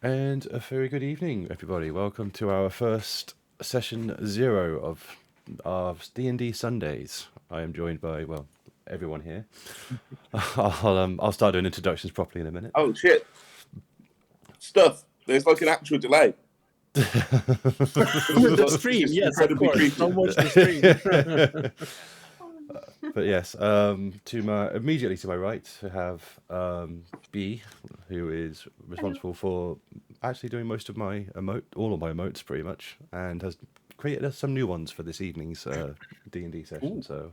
And a very good evening, everybody. Welcome to our first session 0 of our D&D Sundays. I am joined by, well, everyone here. I'll start doing introductions properly in a minute. Oh shit! Stuff. There's like an actual delay. The stream, yes, of course. Don't watch the stream. But yes, immediately to my right, we have B, who is responsible for actually doing most of my all of my emotes pretty much, and has created some new ones for this evening's D&D session. Ooh. So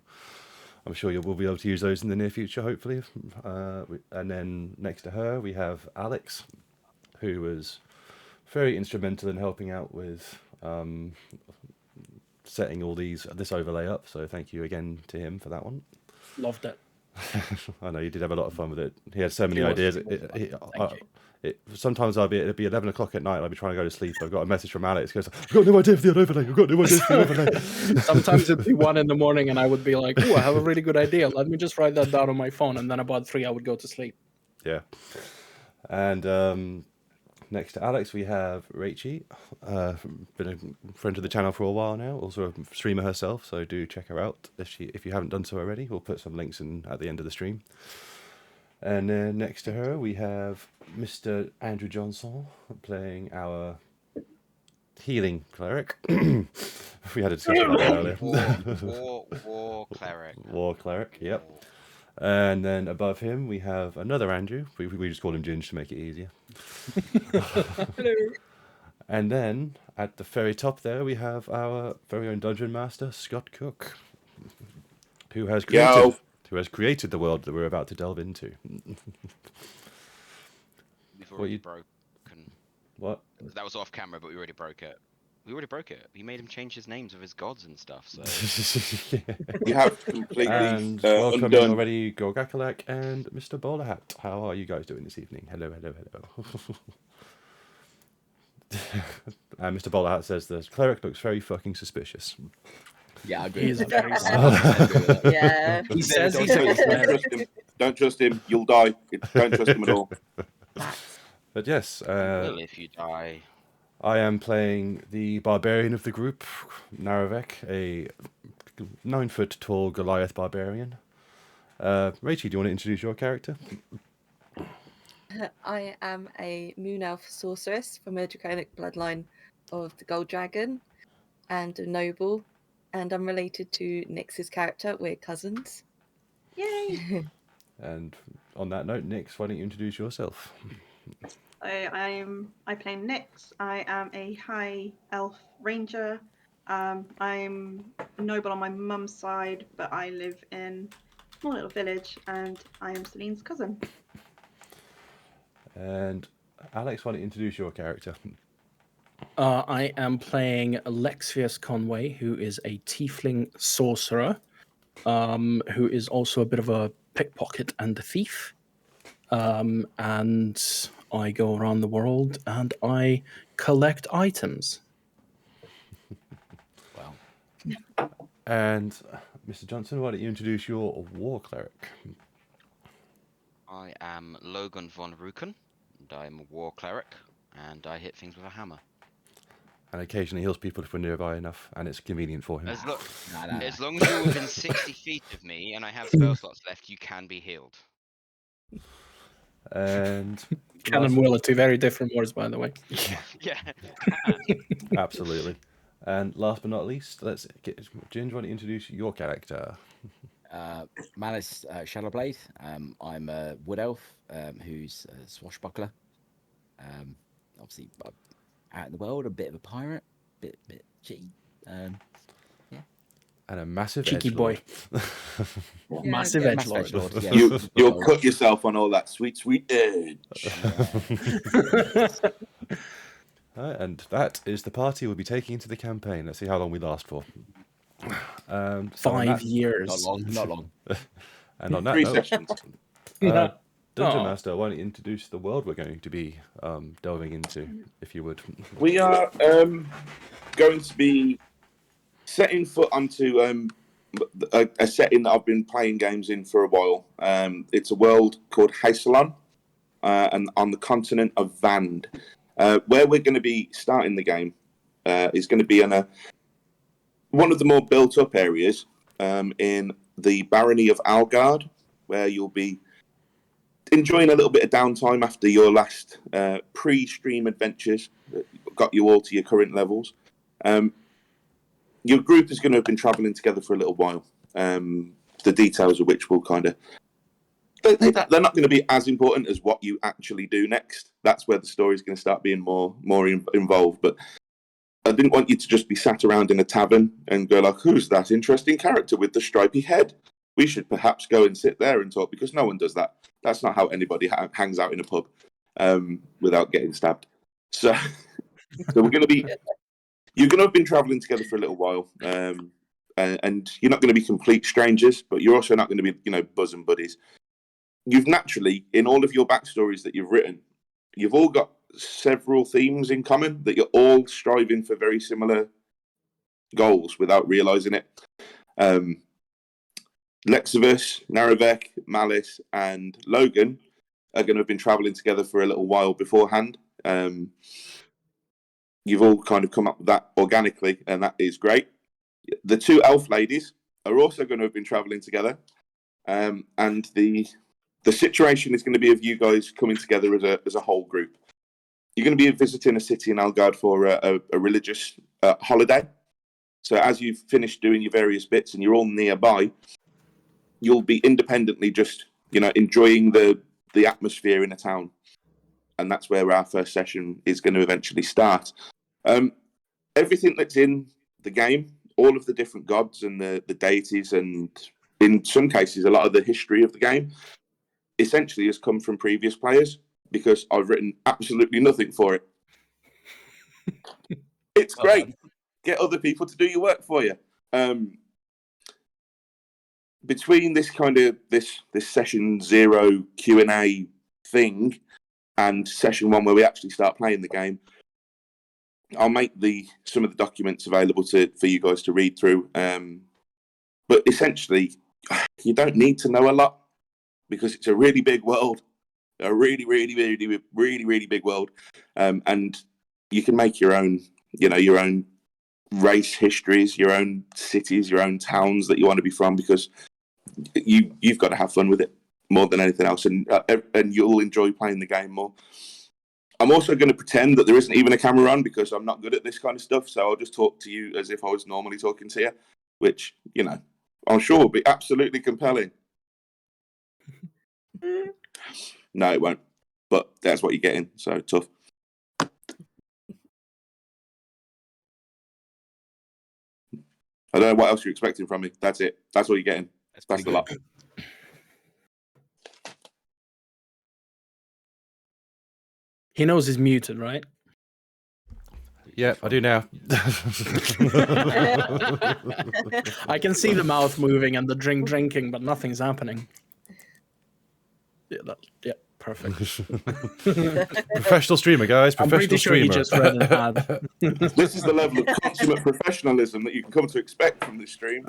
I'm sure you will be able to use those in the near future, hopefully. And then next to her, we have Alex, who was very instrumental in helping out with setting all this overlay up. So thank you again to him for that one. Loved it. I know you did have a lot of fun with it. He had so many ideas. Sometimes it'd be 11 o'clock at night. I'd be trying to go to sleep. I've got a message from Alex. He goes, I've got no idea for the overlay. I've got no idea for the overlay. Sometimes it'd be 1 a.m. and I would be like, oh, I have a really good idea. Let me just write that down on my phone. And then about 3, I would go to sleep. Yeah. And next to Alex, we have Rachie, been a friend of the channel for a while now, also a streamer herself, so do check her out if you haven't done so already. We'll put some links in at the end of the stream. And then next to her, we have Mr. Andrew Johnson playing our healing cleric. We had a discussion about that earlier. War cleric. War cleric, yep. And then above him, we have another Andrew. We just call him Ginge to make it easier. Hello. And then at the very top there, we have our very own dungeon master, Scott Cook, who has created the world that we're about to delve into. We've already broken. What? That was off camera, but we already broke it. We made him change his names of his gods and stuff. So you have completely and welcome already, Gorgakalak and Mr. Bowlerhat. How are you guys doing this evening? Hello. And Mr. Bowlerhat says the cleric looks very fucking suspicious. Yeah, I agree. He's very suspicious. Yeah. He says don't trust him. You'll die. Don't trust him at all. But yes, well, if you die. I am playing the barbarian of the group, Naravek, a 9-foot tall Goliath barbarian. Rachie, do you want to introduce your character? I am a moon elf sorceress from a draconic bloodline of the Gold Dragon and a noble, and I'm related to Nyx's character. We're cousins. Yay! And on that note, Nyx, why don't you introduce yourself? I play Nyx. I am a high elf ranger. I'm a noble on my mum's side, but I live in a small little village, and I am Celine's cousin. And Alex, why don't you introduce your character? I am playing Lexius Conway, who is a tiefling sorcerer, who is also a bit of a pickpocket and a thief. And I go around the world and I collect items. Wow. And Mr. Johnson, why don't you introduce your war cleric? I am Logan von Ruken, and I'm a war cleric, and I hit things with a hammer. And occasionally heals people if we're nearby enough, and it's convenient for him. As long as you're within 60 feet of me and I have spell slots left, you can be healed. And Can and will are two very different words, by the way. Yeah. Absolutely. And last but not least, let's get Ginge, why don't you introduce your character? Malice Shadowblade. I'm a wood elf who's a swashbuckler. Obviously, out in the world, a bit of a pirate, bit cheeky. And a massive cheeky edgelord. Boy. Massive edgelord. Yeah. You'll cut yourself on all that sweet edge. And that is the party we'll be taking into the campaign. Let's see how long we last for. 5 years. Not long. And on that 3 note, sessions. Dungeon Master, why don't you introduce the world we're going to be delving into, if you would. We are going to be setting foot onto a setting that I've been playing games in for a while. It's a world called Hacelon, and on the continent of Vand. Where we're going to be starting the game is going to be in one of the more built-up areas in the Barony of Algard, where you'll be enjoying a little bit of downtime after your last pre-stream adventures that got you all to your current levels. Your group is going to have been travelling together for a little while. The details of which will kind of... They're not going to be as important as what you actually do next. That's where the story is going to start being more involved. But I didn't want you to just be sat around in a tavern and go like, who's that interesting character with the stripy head? We should perhaps go and sit there and talk, because no one does that. That's not how anybody hangs out in a pub without getting stabbed. So we're going to be... You're going to have been travelling together for a little while, and you're not going to be complete strangers, but you're also not going to be, bosom buddies. You've naturally, in all of your backstories that you've written, you've all got several themes in common, that you're all striving for very similar goals without realising it. Lexivus, Narevek, Malice, and Logan are going to have been travelling together for a little while beforehand. You've all kind of come up with that organically, and that is great. The two elf ladies are also going to have been travelling together, and the situation is going to be of you guys coming together as a whole group. You're going to be visiting a city in Algard for a religious holiday. So as you've finished doing your various bits and you're all nearby, you'll be independently just, enjoying the atmosphere in a town. And that's where our first session is going to eventually start. Everything that's in the game, all of the different gods and the deities, and in some cases, a lot of the history of the game, essentially has come from previous players, because I've written absolutely nothing for it. It's great. Get other people to do your work for you. Between this kind of this session 0 Q&A thing and session 1 where we actually start playing the game, I'll make some of the documents available for you guys to read through. But essentially, you don't need to know a lot, because it's a really big world, a really, really, really, really, really big world, and you can make your own race histories, your own cities, your own towns that you want to be from, because you've got to have fun with it more than anything else, and you'll enjoy playing the game more. I'm also going to pretend that there isn't even a camera on, because I'm not good at this kind of stuff, so I'll just talk to you as if I was normally talking to you, which, I'm sure will be absolutely compelling. No, it won't. But that's what you're getting, so tough. I don't know what else you're expecting from me. That's it. That's what you're getting. That's the lot. He knows he's muted, right? Yeah, I do now. I can see the mouth moving and the drinking, but nothing's happening. Yeah, perfect. Professional streamer, guys. I'm Professional pretty sure he streamer. just read an ad. This is the level of consummate professionalism that you can come to expect from this stream.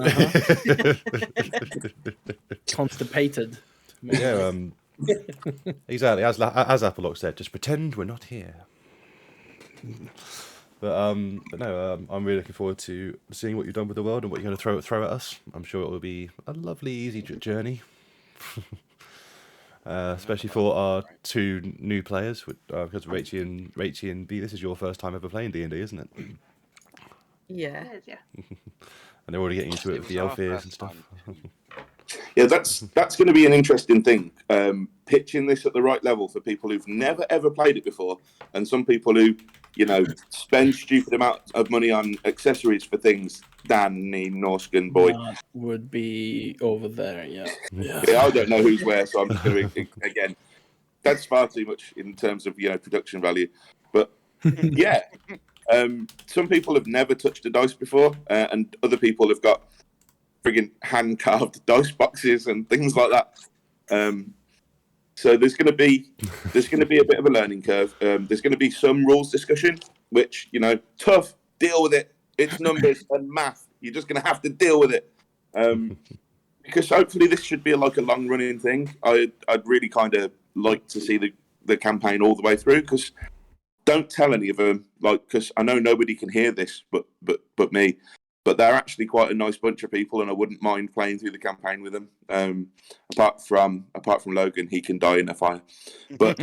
Constipated. Yeah, exactly. As Applelock said, just pretend we're not here. But no, I'm really looking forward to seeing what you've done with the world and what you're going to throw at us. I'm sure it will be a lovely, easy journey. Especially for our two new players, because Rachie and B, this is your first time ever playing D&D, isn't it? Yeah. It is, yeah. And they're already getting used to it with the elf ears and stuff. Yeah, that's going to be an interesting thing. Pitching this at the right level for people who've never ever played it before, and some people who, spend stupid amount of money on accessories for things. Danny, Norskin boy. That would be over there, yeah. Yeah, I don't know who's where, so I'm just going to, again, that's far too much in terms of, production value. But, yeah, some people have never touched a dice before, and other people have got friggin' hand-carved dice boxes and things like that. So there's going to be a bit of a learning curve. There's going to be some rules discussion, which, tough, deal with it. It's numbers and math. You're just going to have to deal with it. Because hopefully this should be like a long-running thing. I'd really kind of like to see the campaign all the way through, because don't tell any of them, like, because I know nobody can hear this, but me. But they're actually quite a nice bunch of people, and I wouldn't mind playing through the campaign with them. Apart from Logan, he can die in a fire. But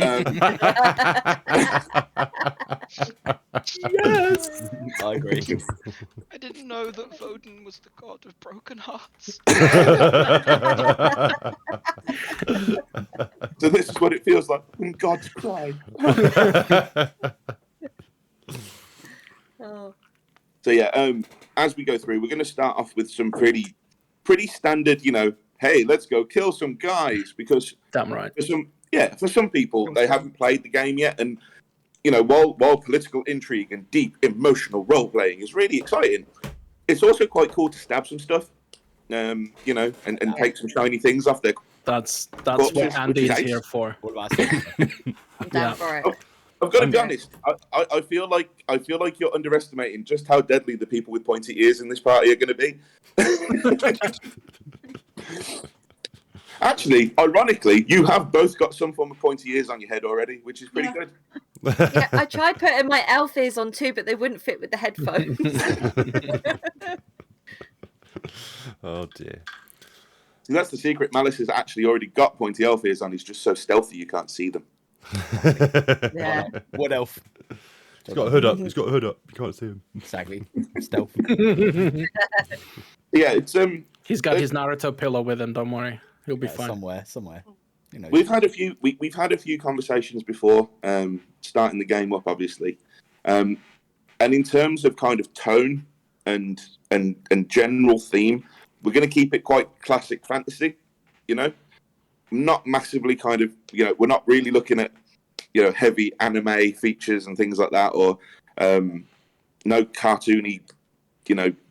Yes. I agree. I didn't know that Vodun was the god of broken hearts. so this is what it feels like when gods cry. Oh. So yeah, as we go through, we're going to start off with some pretty standard, hey, let's go kill some guys, because Damn right. for some people they haven't played the game yet, and while political intrigue and deep emotional role playing is really exciting, it's also quite cool to stab some stuff, and take some shiny things off their. That's Corpses, what Andy which is is here for. What about Steve? I'm down Yeah. for it. I've got to be Okay. honest. I feel like you're underestimating just how deadly the people with pointy ears in this party are going to be. Actually, ironically, you have both got some form of pointy ears on your head already, which is pretty good. Yeah, I tried putting my elf ears on too, but they wouldn't fit with the headphones. Oh dear. See, that's the secret. Malice has actually already got pointy elf ears on. He's just so stealthy you can't see them. Yeah. What elf? He's got a hood up. He's got a hood up. You can't see him. Exactly. Stealth. Yeah, it's He's got his Naruto pillow with him. Don't worry, he'll be fine. Somewhere. We've had a few conversations before, starting the game up, obviously, and in terms of kind of tone and general theme, we're going to keep it quite classic fantasy. Not massively kind of we're not really looking at heavy anime features and things like that, or no cartoony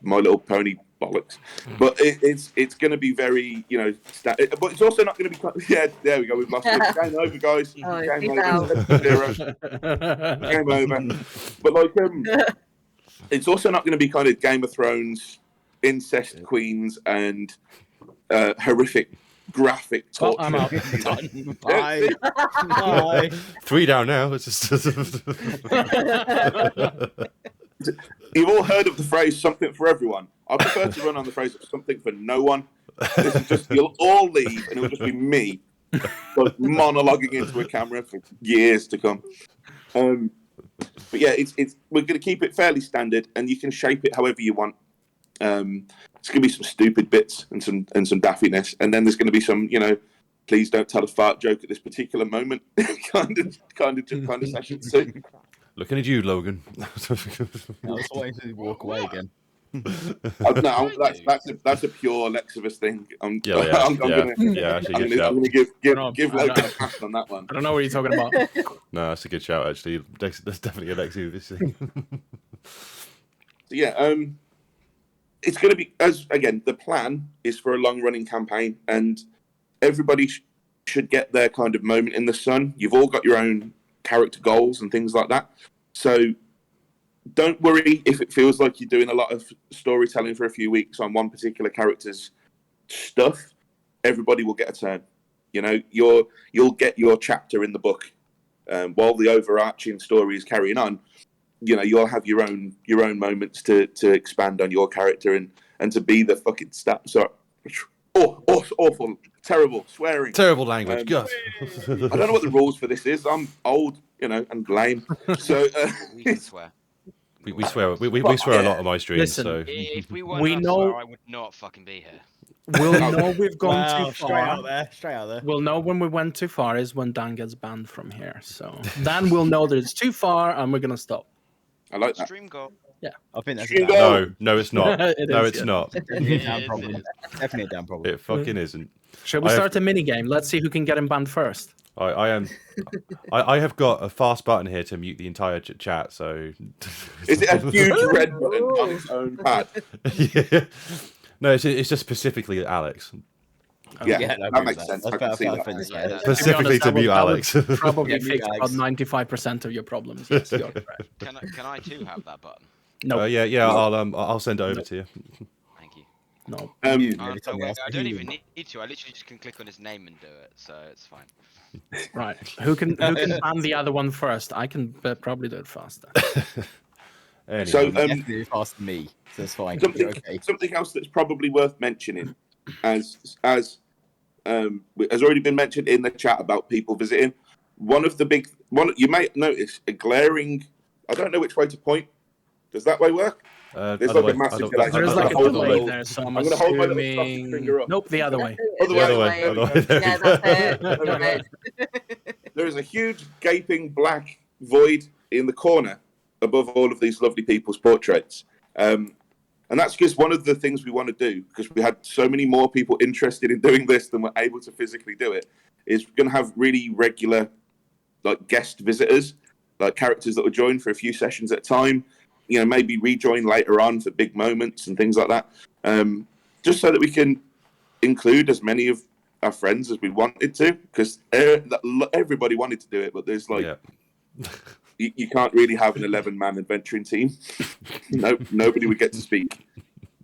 My Little Pony bollocks. But it's going to be very but it's also not going to be yeah, there we go, we've lost it. Game over, guys. Oh, Game he's over. out. 7-0. Game over. But like it's also not going to be kind of Game of Thrones, incest queens, and horrific graphic Well, torture. I'm out. Done. Bye. Bye. 3 down now. It's just. You've all heard of the phrase "something for everyone." I prefer to run on the phrase of "something for no one." This is just, you'll all leave, and it'll just be me, like, monologuing into a camera for years to come. But yeah, we're going to keep it fairly standard, and you can shape it however you want. It's going to be some stupid bits and some daffiness, and then there's going to be some, please don't tell a fart joke at this particular moment kind of session too. Looking at you, Logan. I was waiting to walk away again. No, that's a pure Lexivus thing. I'm Actually, good shout. gonna give I Logan know. a pass on that one. I don't know what you're talking about. No, that's a good shout. Actually, that's definitely a Lexi this thing. So yeah, it's going to be, again, the plan is for a long-running campaign, and everybody should get their kind of moment in the sun. You've all got your own character goals and things like that. So don't worry if it feels like you're doing a lot of storytelling for a few weeks on one particular character's stuff. Everybody will get a turn. You'll get your chapter in the book, while the overarching story is carrying on. You'll have your own moments to expand on your character and to be the fucking awful, terrible swearing, Terrible language. God. I don't know what the rules for this is. I'm old, and lame. So We can swear. We swear. We swear a lot on my streams. Listen, So If we weren't We allowed to know- swear, I would not fucking be here. We'll know we've gone too Straight out far. there. Straight out there. We'll know when we went too far is when Dan gets banned from here. So then we'll know that it's too far and we're gonna stop. I like that. Stream goal. I think that's Stream a goal. no, it's not. It No, is, it's yeah. not. definitely a It damn is, problem. it is. Definitely a damn problem. It fucking isn't. Shall we I have- start a mini game? Let's see who can get him banned first. I I have got a fast button here to mute the entire chat. So Is it a huge red button on its own pad? Yeah. No, it's just specifically Alex. Yeah, Yeah, no, that makes sense. I can see I that. think it's Yeah, fair. that- Specifically to To be mute honest, Alex. Probably Yeah, mute fix about Alex. 95% of your problems. Yes, you're correct. Can I too have that button? No, Yeah. I'll send it over to you. Thank you. No. You Um, nearly Oh, told no, me I wait, was I don't even human. need to. I literally just can click on his name and do it, so it's fine. Right. Who can ban the other one first? I can probably do it faster. Anyway, So, You definitely do faster than me, so it's fine. something You're okay. something else that's probably worth mentioning, as has already been mentioned in the chat about people visiting. One of the big one you might notice a glaring. I don't know which way to point. Does that way work? There's other like a way, massive other- delay. There's I'm like a gonna hold my delay little- there, so I'm I'm gonna hold my little sausage assuming. finger up. Nope, the other way. Other The way, other there we way. go. There we Yeah, go. that's it. There we go. Good. There is a huge gaping black void in the corner above all of these lovely people's portraits. And that's just one of the things we want to do, because we had so many more people interested in doing this than were able to physically do it, is we're going to have really regular like guest visitors, like characters that will join for a few sessions at a time, maybe rejoin later on for big moments and things like that. Just so that we can include as many of our friends as we wanted to, because everybody wanted to do it, but there's like you can't really have an 11-man adventuring team. Nobody would get to speak.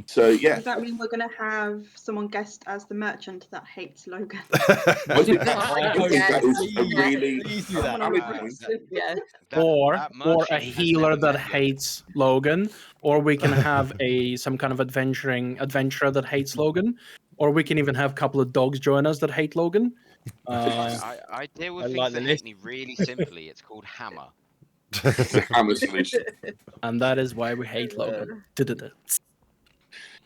So yeah, Does that mean we're going to have someone guest as the merchant that hates Logan? I think that is a Yeah. really Please do I that. wanna valid replace point. it. Yeah. Or that a merchant has healer never that met yet. hates Logan, or we can have some kind of adventurer that hates Logan, or we can even have a couple of dogs join us that hate Logan. I deal with I things like the that hate list. me really simply. It's called hammer. It's a hammer solution. And that is why we hate Logan. Du-du-du.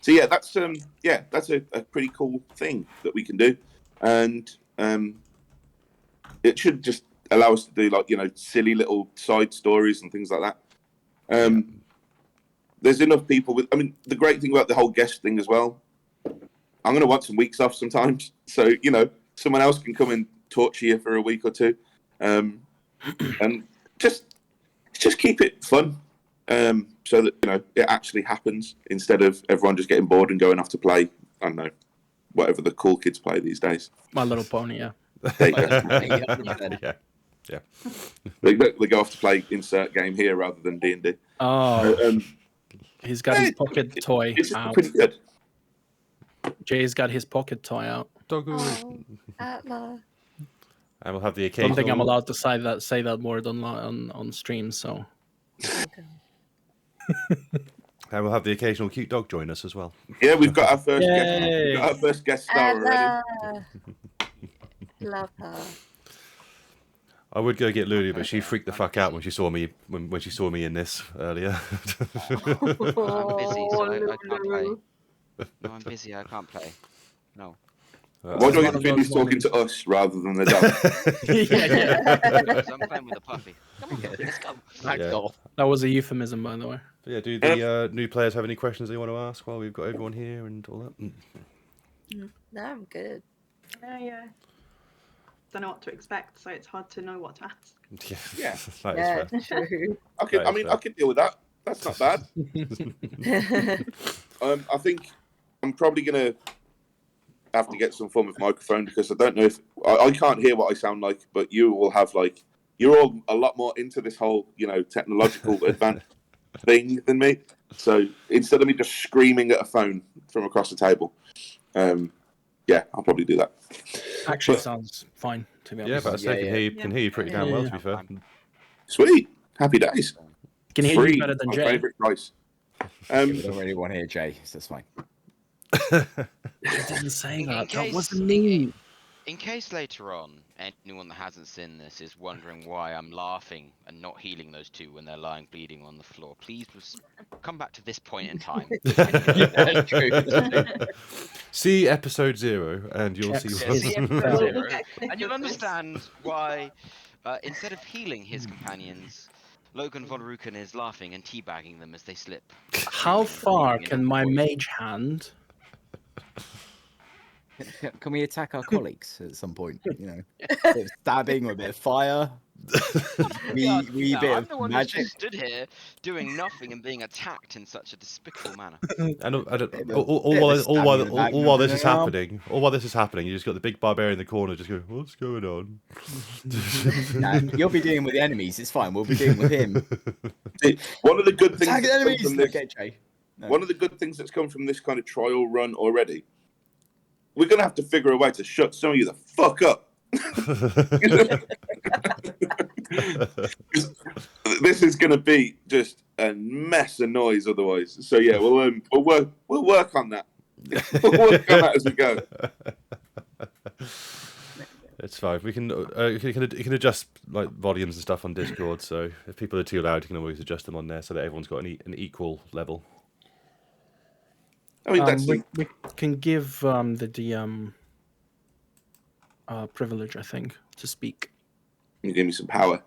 So yeah, that's a pretty cool thing that we can do, and it should just allow us to do like silly little side stories and things like that. There's enough people with. I mean, the great thing about the whole guest thing as well. I'm going to want some weeks off sometimes, so someone else can come and torture you for a week or two, and just keep it fun. So that it actually happens instead of everyone just getting bored and going off to play. I don't know, whatever the cool kids play these days. My Little Pony, yeah. There you go. Yeah. They go off to play insert game here rather than D&D. Oh, he's got his pocket toy It's out. pretty good. Jay's got his pocket toy out. Doggo. Oh, Atla. And we'll have the I occasional. don't think I'm allowed to say that word on stream, so. And we'll have the occasional cute dog join us as well. Yeah, we've got our first guest. Yay. We've got our first guest star already. Atla. Love her. I would go get Lulu, but she freaked the fuck out when she saw me when she saw me in this earlier. I'm busy, so I can't play. Lulu. No, I'm busy. I can't play. No. Why do I one get of the feeling he's those talking to us rather than the dog? yeah. Because I'm playing with a puppy. Come on, let's go. Yeah. That was a euphemism, by the way. But yeah, do the new players have any questions they want to ask while we've got everyone here and all that? No, I'm good. Yeah. Don't know what to expect, so it's hard to know what to ask. Yeah. That is fair. True. I could deal with that. That's not bad. I think I'm probably gonna have to get some form of microphone, because I don't know if I can't hear what I sound like, but you will have you're all a lot more into this whole technological advanced thing than me. So instead of me just screaming at a phone from across the table, yeah, I'll probably do that. Actually, sounds fine, to be Yeah, honest. but I say Yeah. can hear you pretty damn well, to be fair. Sweet, happy days. Can hear Free, you better than my Jay. favourite price. We don't really want to hear Jay, so it's fine. I didn't say In that. That case- wasn't me. In case later on anyone that hasn't seen this is wondering why I'm laughing and not healing those two when they're lying bleeding on the floor, please just come back to this point in time. Yeah, true. See episode 0, and you'll Check. see. Yeah, see episode We'll 0, get a clip and you'll of this. understand why, instead of healing his companions, Logan von Ruken is laughing and teabagging them as they slip. How far In a can my void. mage hand? Can we attack our colleagues at some point? A bit of stabbing or a bit of fire. Yeah, We no, bit I'm of the one who's magic. just stood here doing nothing and being attacked in such a despicable manner. And all Bit while of stabbing in the back while of this the is arm. happening, you just got the big barbarian in the corner, just going, "What's going on?" Nah, you'll be dealing with the enemies. It's fine. We'll be dealing with him. One of the good things Attack the that come enemies. from this, Okay, Jay. one of the good things that's come from this kind of trial run already, we're going to have to figure a way to shut some of you the fuck up. This is going to be just a mess of noise otherwise. So yeah, we'll work on that. We'll work on that as we go. It's fine. We can you can adjust like volumes and stuff on Discord. So if people are too loud, you can always adjust them on there so that everyone's got an equal level. I mean, that's we can give the DM privilege, I think, to speak. you give me some power.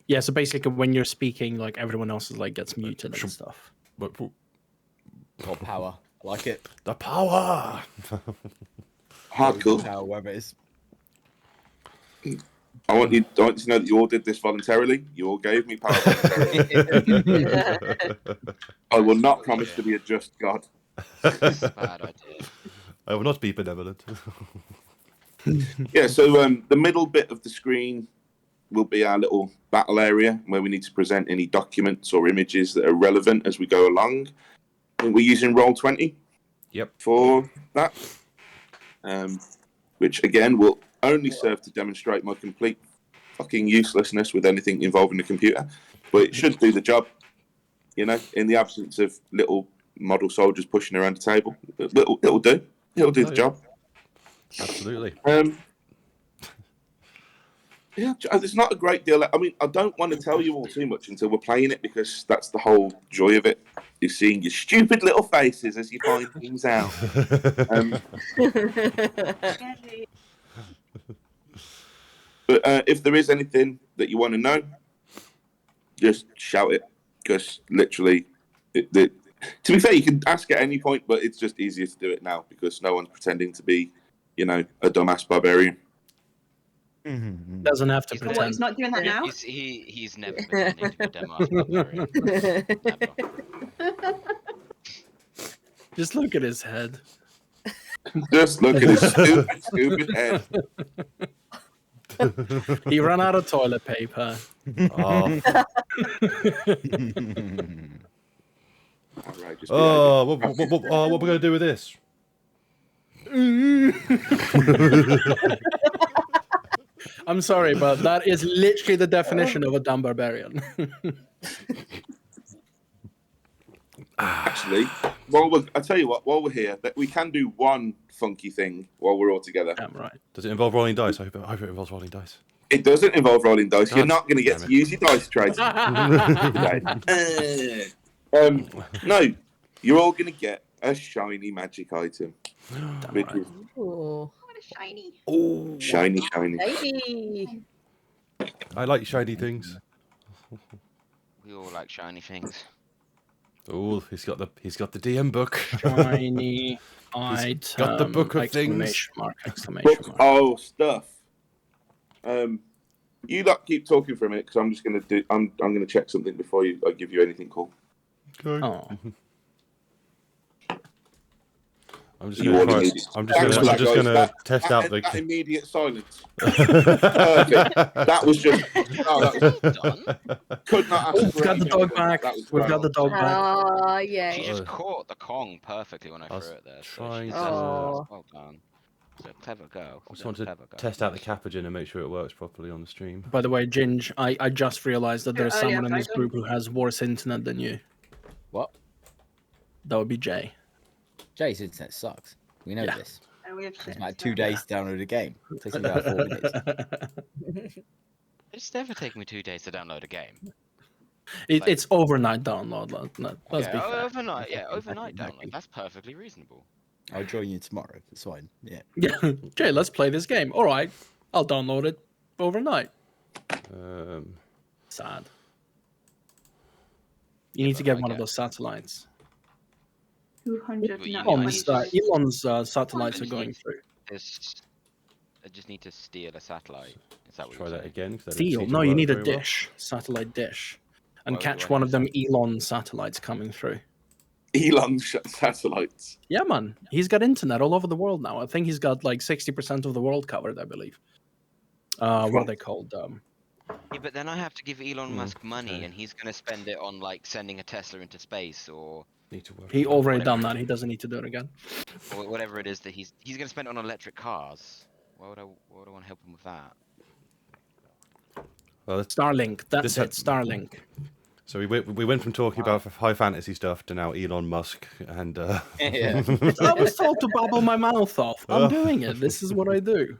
Yeah, so basically, when you're speaking, like everyone else is like gets muted and stuff. But Got power. Like it. the power. Hardcore. Power, whatever it is. I want you to know that you all did this voluntarily. You all gave me power voluntarily. I will not promise to be a just God. It's a bad idea. I will not be benevolent. Yeah, so the middle bit of the screen will be our little battle area where we need to present any documents or images that are relevant as we go along. And we're using Roll20 for that, which again will only serve to demonstrate my complete fucking uselessness with anything involving the computer, but it should do the job, you know, in the absence of little model soldiers pushing around the table. It'll do the job. Absolutely. Yeah, there's not a great deal. I mean, I don't want to tell you all too much until we're playing it, because that's the whole joy of it, is seeing your stupid little faces as you find things out. But if there is anything that you want to know, just shout it, because literally, to be fair, you can ask at any point, but it's just easier to do it now because no one's pretending to be, you know, a dumbass barbarian. Doesn't have to He's So what, pretend. he's not doing that now? He's never pretending to be a dumbass barbarian. Never. Just look at his head. Just look at his stupid head. He ran out of toilet paper. Oh, Outrageous what behaviour. are we going to do with this? I'm sorry, but that is literally the definition of a dumb barbarian. Actually, I tell you what, while we're here, that we can do one funky thing while we're all together. Damn right. Does it involve rolling dice? I hope it involves rolling dice. It doesn't involve rolling dice. God You're not going to get damn to use your dice trays. No, you're all going to get a shiny magic item. Which is Ooh. What a shiny. Oh, shiny. Baby. I like shiny things. We all like shiny things. Oh, he's got the DM book. Shiny item. got the book of exclamation things. mark, exclamation Books, mark. oh, stuff. You lot keep talking for a minute, because I'm just going to do. I'm going to check something before I give you anything cool. Okay. Oh. I'm just You gonna all try- need it. I'm just gonna test out that the. immediate silence. Perfect. That was just. Oh, that was, Done. could not ask We've for got the anything dog better. back. That was We've got the dog back. Oh, She yay. just caught the Kong perfectly when I I was threw it there. So trying she's to- Oh. well done. It's a clever girl. I just wanted to test out the capogen and make sure it works properly on the stream. By the way, Ginge, I just realized that there's Oh, yeah, someone in this Dragon. group who has worse internet than you. What? That would be Jay. Jay's internet sucks. We know Yeah. this. And we have It's shit. like 2 days to download a game. It takes me about 4 minutes. It's never taken me 2 days to download a game. It's overnight download. Let's be Yeah, fair. overnight download. That's perfectly reasonable. I'll join you tomorrow. It's fine. Yeah. Yeah, Jay, let's play this game. All right, I'll download it overnight. Sad. You need to get I one of get- those satellites. 200. Well, you not know, Elon's, 20. Elon's satellites are going through. I just need to steal a satellite. Is that what Try you're that saying? again. 'Cause that didn't Steal? seem to No, you work need a very well. dish, satellite dish, and Why- catch why one not of them Elon satellites coming through. Elon satellites. Yeah, man, he's got internet all over the world now. I think he's got like 60% of the world covered, I believe. What are they called? Yeah, but then I have to give Elon Hmm, Musk money, okay. and he's going to spend it on like sending a Tesla into space or Need to work. He already Whatever. done that. He doesn't need to do it again. Or whatever it is that he's going to spend on electric cars. Why would I want to help him with that? Well, Starlink. That's This it. had- Starlink. so we went from talking about high fantasy stuff to now Elon Musk and. Yeah. I was told to babble my mouth off. I'm doing it. This is what I do.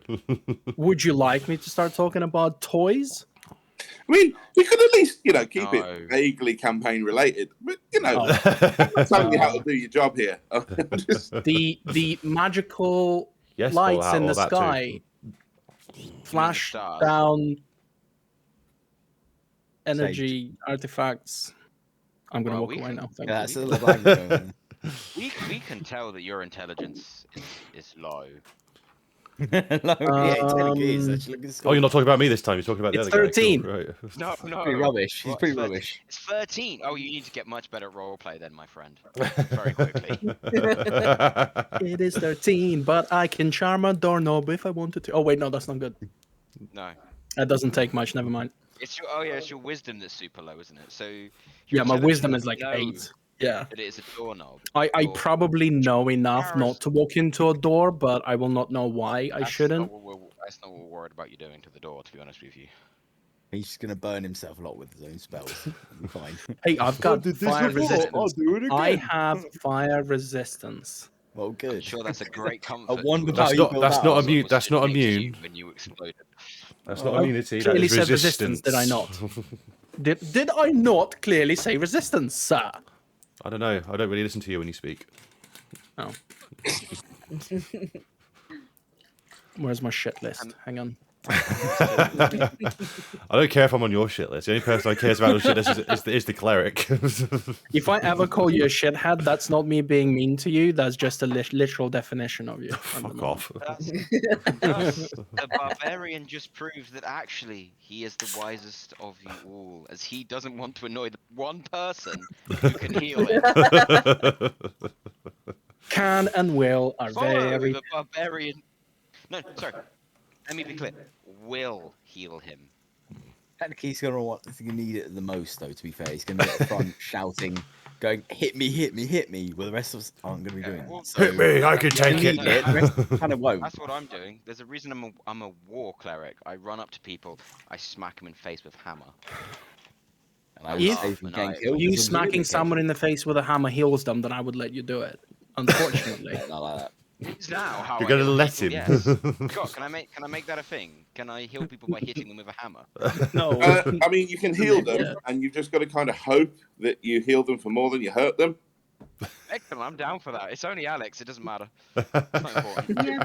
Would you like me to start talking about toys? I mean, you could at least, keep No. it vaguely campaign related. But, Oh. I'm not telling you how to do your job here. Just- The magical Yes, well, lights in all the that too. sky flash stars? down energy artifacts. I'm gonna Well, walk we away can- now. Thank Yeah, you. that's a little language. We can tell that your intelligence is low. Yeah, technically is. Actually, look at the Oh, you're not score. talking about me this time. You're talking about the It's other 13. guy. Cool, right. No, no. Pretty rubbish. He's What, pretty 13? rubbish. It's 13. Oh, you need to get much better roleplay then, my friend. Very quickly. It is 13, but I can charm a doorknob if I wanted to. Oh wait, no, that's not good. No. That doesn't take much. Never mind. It's your wisdom that's super low, isn't it? So your Yeah, my intelligence wisdom is doesn't like know 8. Yeah. That it is a doorknob. I Or- probably know enough not to walk into a door, but I will not know why I That's shouldn't. Not that's not what we're worried about you doing to the door, to be honest with you. He's just gonna burn himself a lot with his own spells. It'll be fine. Hey, I've got fire resistance. do it I have fire resistance. Well, I'm good. sure that's a great comfort. to wonder a how That's you not. built That's that not up. immune. was That's not sitting next to you immune. when you exploded. That's not I immunity. That clearly is said resistance. resistance, did I not? Did I not clearly say resistance, sir? I don't know. I don't really listen to you when you speak. Oh. Where's my shit list? Hang on. I don't care if I'm on your shit list. The only person I cares about on shit list is the cleric. If I ever call you a shithead, that's not me being mean to you. That's just a literal definition of you. Fuck off. Thus, the barbarian just proved that actually he is the wisest of you all, as he doesn't want to annoy the one person who can heal him. Can and will are Follow very. the barbarian. No, sorry. Let me be clear. Will heal him. Technically, he's gonna need it the most, though. To be fair, he's gonna be at the front shouting, going, "Hit me, hit me, hit me!" Well, the rest of us aren't gonna be doing well, that. So, Hit me, I can take need it. it. The rest kind of won't. That's what I'm doing. There's a reason I'm a war cleric. I run up to people, I smack them in the face with hammer. And I If would save him getting killed. You because of smacking the someone in the face with a hammer heals them, then I would let you do it. Unfortunately. Yeah, not like that. It's now how You're I gonna heal let people, him. Yes. God, can I make that a thing? Can I heal people by hitting them with a hammer? No. I mean, you can heal them, Yeah. and you've just got to kind of hope that you heal them for more than you hurt them. Excellent, I'm down for that. It's only Alex, it doesn't matter. It's not important. Yeah,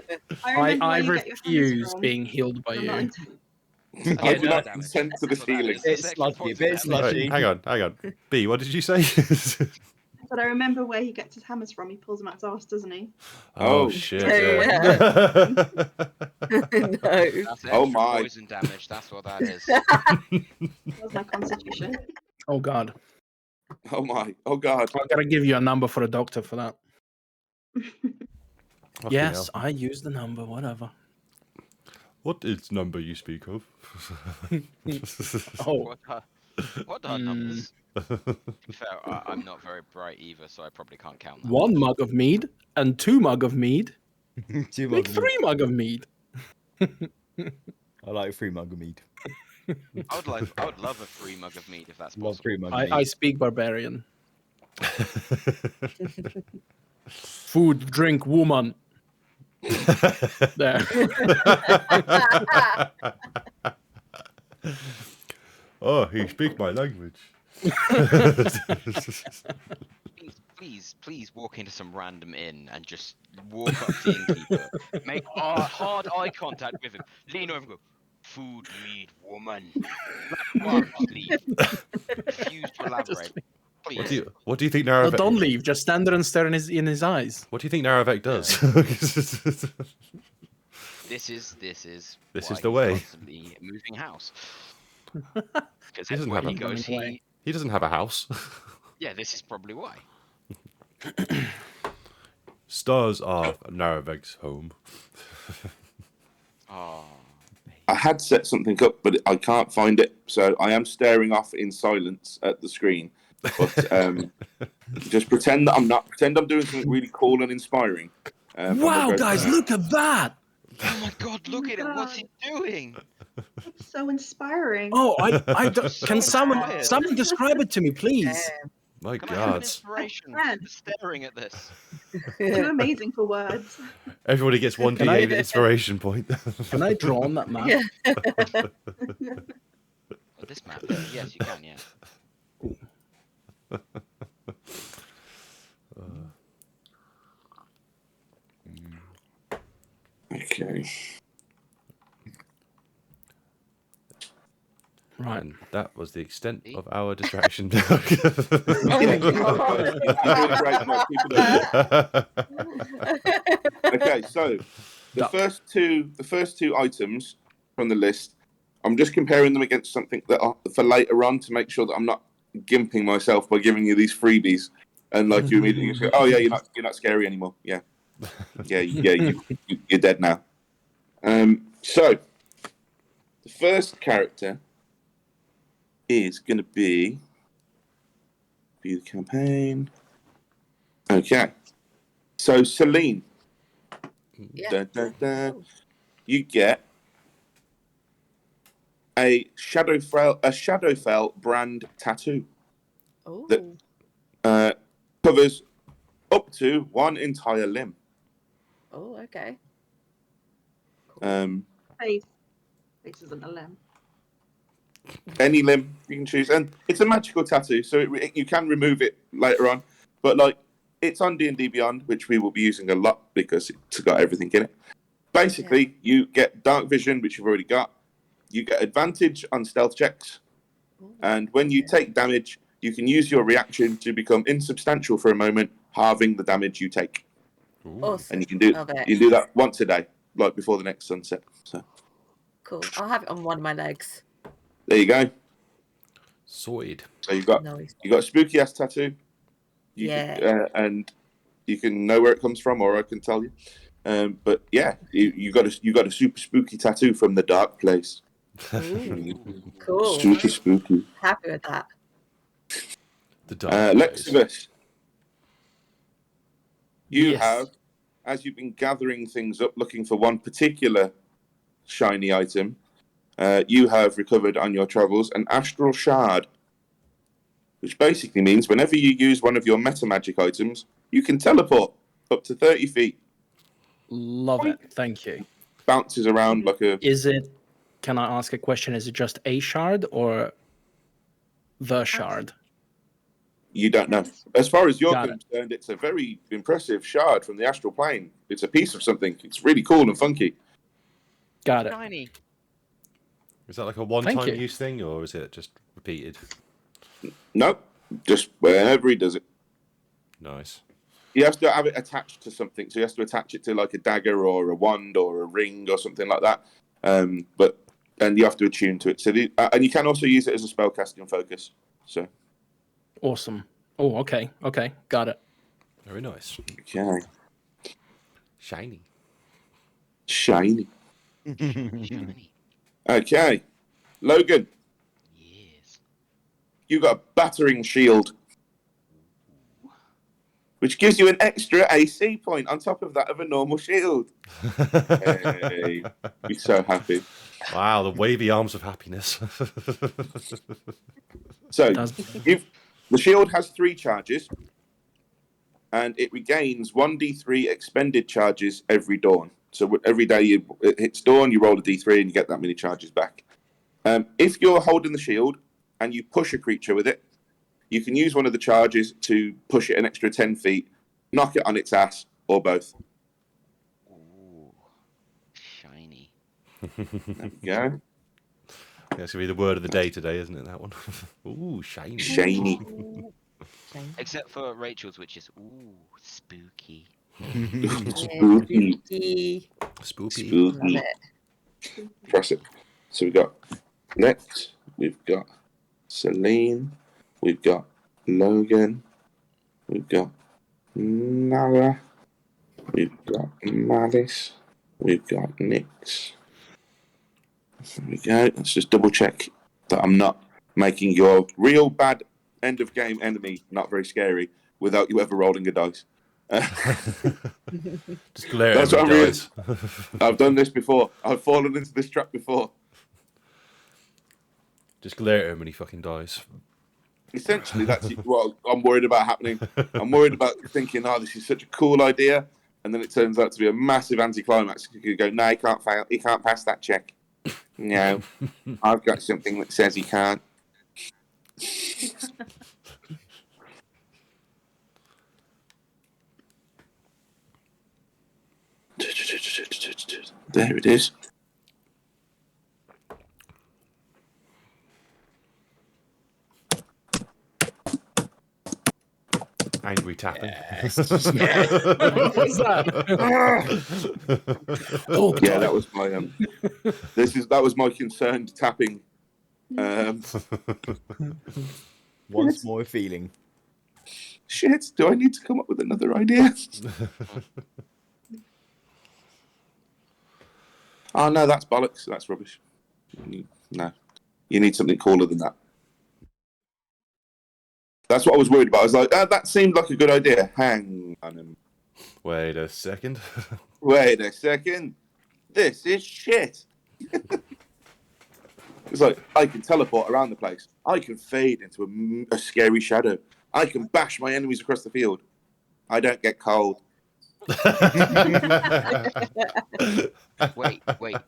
but I I remember where you get your hammers refuse from. being healed by I'm not you. into- I do no not damage. consent to this That's what that healing. is. Bit It's extra sludgy, points bit of damage. sludgy. Right, hang on. B, what did you say? But I remember where he gets his hammers from. He pulls them out his arse, doesn't he? Oh Oh. shit! Oh, Yeah. No. That's Oh extra my. poison damage, that's what that is. That was my constitution. Oh god. Oh my! Oh god! I gotta give you a number for a doctor for that. Fucking Yes, hell. I use the number, whatever. What is number you speak of? Oh, What are numbers? To be fair, I'm not very bright either, so I probably can't count that. 1 mug of mead and 2 mug of mead Two make mug of 3 mug of mead. mead. I like 3 mug of mead. I would love a free mug of meat if that's Love possible. 3 mug of I mead. speak barbarian. Food, drink, woman. There. Oh, he speaks my language. Please walk into some random inn and just walk up to the innkeeper, make hard eye contact with him, lean over and go, "Food, meat, woman." Just leave. Refuse to elaborate. Please. What do you think No, Naravek? don't leave. Just stand there and stare in his eyes. What do you think Naravek does? This is This why is the he's way. constantly moving house. Because doesn't everywhere have he a- goes, Running He doesn't have a house. yeah, this is probably why. Stars are Naravek's home. Oh, I had set something up, but I can't find it, so I am staring off in silence at the screen. But just pretend that I'm not. Pretend I'm doing something really cool and inspiring. And we'll Wow, go guys, from there. look at that! Oh my god, look my at it. What's God. he doing? It's so inspiring. Oh, I don't, So can someone inspired. describe it to me, please? My Can I have an God. inspiration Man. for staring at this? Too amazing for words. Everybody gets one Can I- D8 inspiration point. Can I draw on that map? Yeah. Oh, this map? Yes, you can, yeah. Okay. Right. And that was the extent of our distraction. Oh my You're God. doing great, Mike. Keep it up. Okay, so the Duck. first two items from the list, I'm just comparing them against something that for later on to make sure that I'm not gimping myself by giving you these freebies and like you immediately say, oh yeah, you're not scary anymore. Yeah, you're dead now. So the first character is going to be the campaign. Okay, so Celine. Yeah. Dun, dun, dun. You get a Shadowfell brand tattoo Oh. that covers up to one entire limb. Oh, okay. Face. Face isn't a limb. Any limb you can choose, and it's a magical tattoo, so you can remove it later on. But like, it's on D&D Beyond, which we will be using a lot because it's got everything in it. Basically, you get dark vision, which you've already got. You get advantage on stealth checks, and when you take damage, you can use your reaction to become insubstantial for a moment, halving the damage you take. Awesome. And you can do Love it. that once a day, like before the next sunset. So Cool. I'll have it on one of my legs. there you go. Sorted. So you got Nice. a spooky ass tattoo. Yeah. And you can know where it comes from, or I can tell you. But yeah, you got a super spooky tattoo from the dark place. Ooh, cool. Super spooky. Happy with that. The dark place. Lexivus, you Yes. have, as you've been gathering things up, looking for one particular shiny item, you have recovered on your travels an astral shard, which basically means whenever you use one of your meta magic items, you can teleport up to 30 feet. Love it. Thank you. Bounces around like a... Is it? Can I ask a question? Is it just a shard or the shard? You don't know. As far as you're Got it. concerned, it's a very impressive shard from the astral plane. It's a piece of something. It's really cool and funky. Got it. Shiny. Is that like a Thank one-time you. use thing, or is it just repeated? Nope. Just wherever he does it. Nice. He has to have it attached to something. So he has to attach it to like a dagger or a wand or a ring or something like that. And you have to attune to it. So and you can also use it as a spellcasting focus. So Awesome. Oh, okay. Okay. Got it. Very nice. okay, Shiny. shiny. Shiny. Okay, Logan, Yes. you got a battering shield, which gives you an extra AC point on top of that of a normal shield. Hey, be so happy. Wow, the wavy arms of happiness. So Does- the shield has 3 charges, and it regains 1d3 expended charges every dawn. So every day it hits dawn, you roll a d3 and you get that many charges back. If you're holding the shield and you push a creature with it, you can use one of the charges to push it an extra 10 feet, knock it on its ass, or both. Ooh. Shiny. There we go. That's gonna be the word of the day today, isn't it? That one. Ooh, shiny. Shiny. Except for Rachel's, which is ooh, spooky. Spooky. Spooky. Spoopy. Love Spooky. it. Impressive. So we've got Lex, we've got Celine, we've got Logan, we've got Nala, we've got Malice, we've got Nix. There we go. Let's just double check that I'm not making your real bad end of game enemy, not very scary, without you ever rolling a dice. Just glare That's at him what I'm when he really- dies. I've done this before. I've fallen into this trap before. Just glare at him when he fucking dies. Essentially, that's what I'm worried about happening. I'm worried about thinking, oh, this is such a cool idea, and then it turns out to be a massive anticlimax. You go, no, he can't fail. He can't pass that check. No, I've got something that says he can't. There it is. Angry tapping. Yes. What was that? Oh, Yeah, that was my that was my concerned tapping. Once more feeling. Shit, do I need to come up with another idea? Oh no, that's bollocks. That's rubbish. No, you need something cooler than that. That's what I was worried about. I was like, that seemed like a good idea. Hang on a minute. Wait a second. Wait a second. This is shit. It's like, I can teleport around the place. I can fade into a scary shadow. I can bash my enemies across the field. I don't get cold. Wait,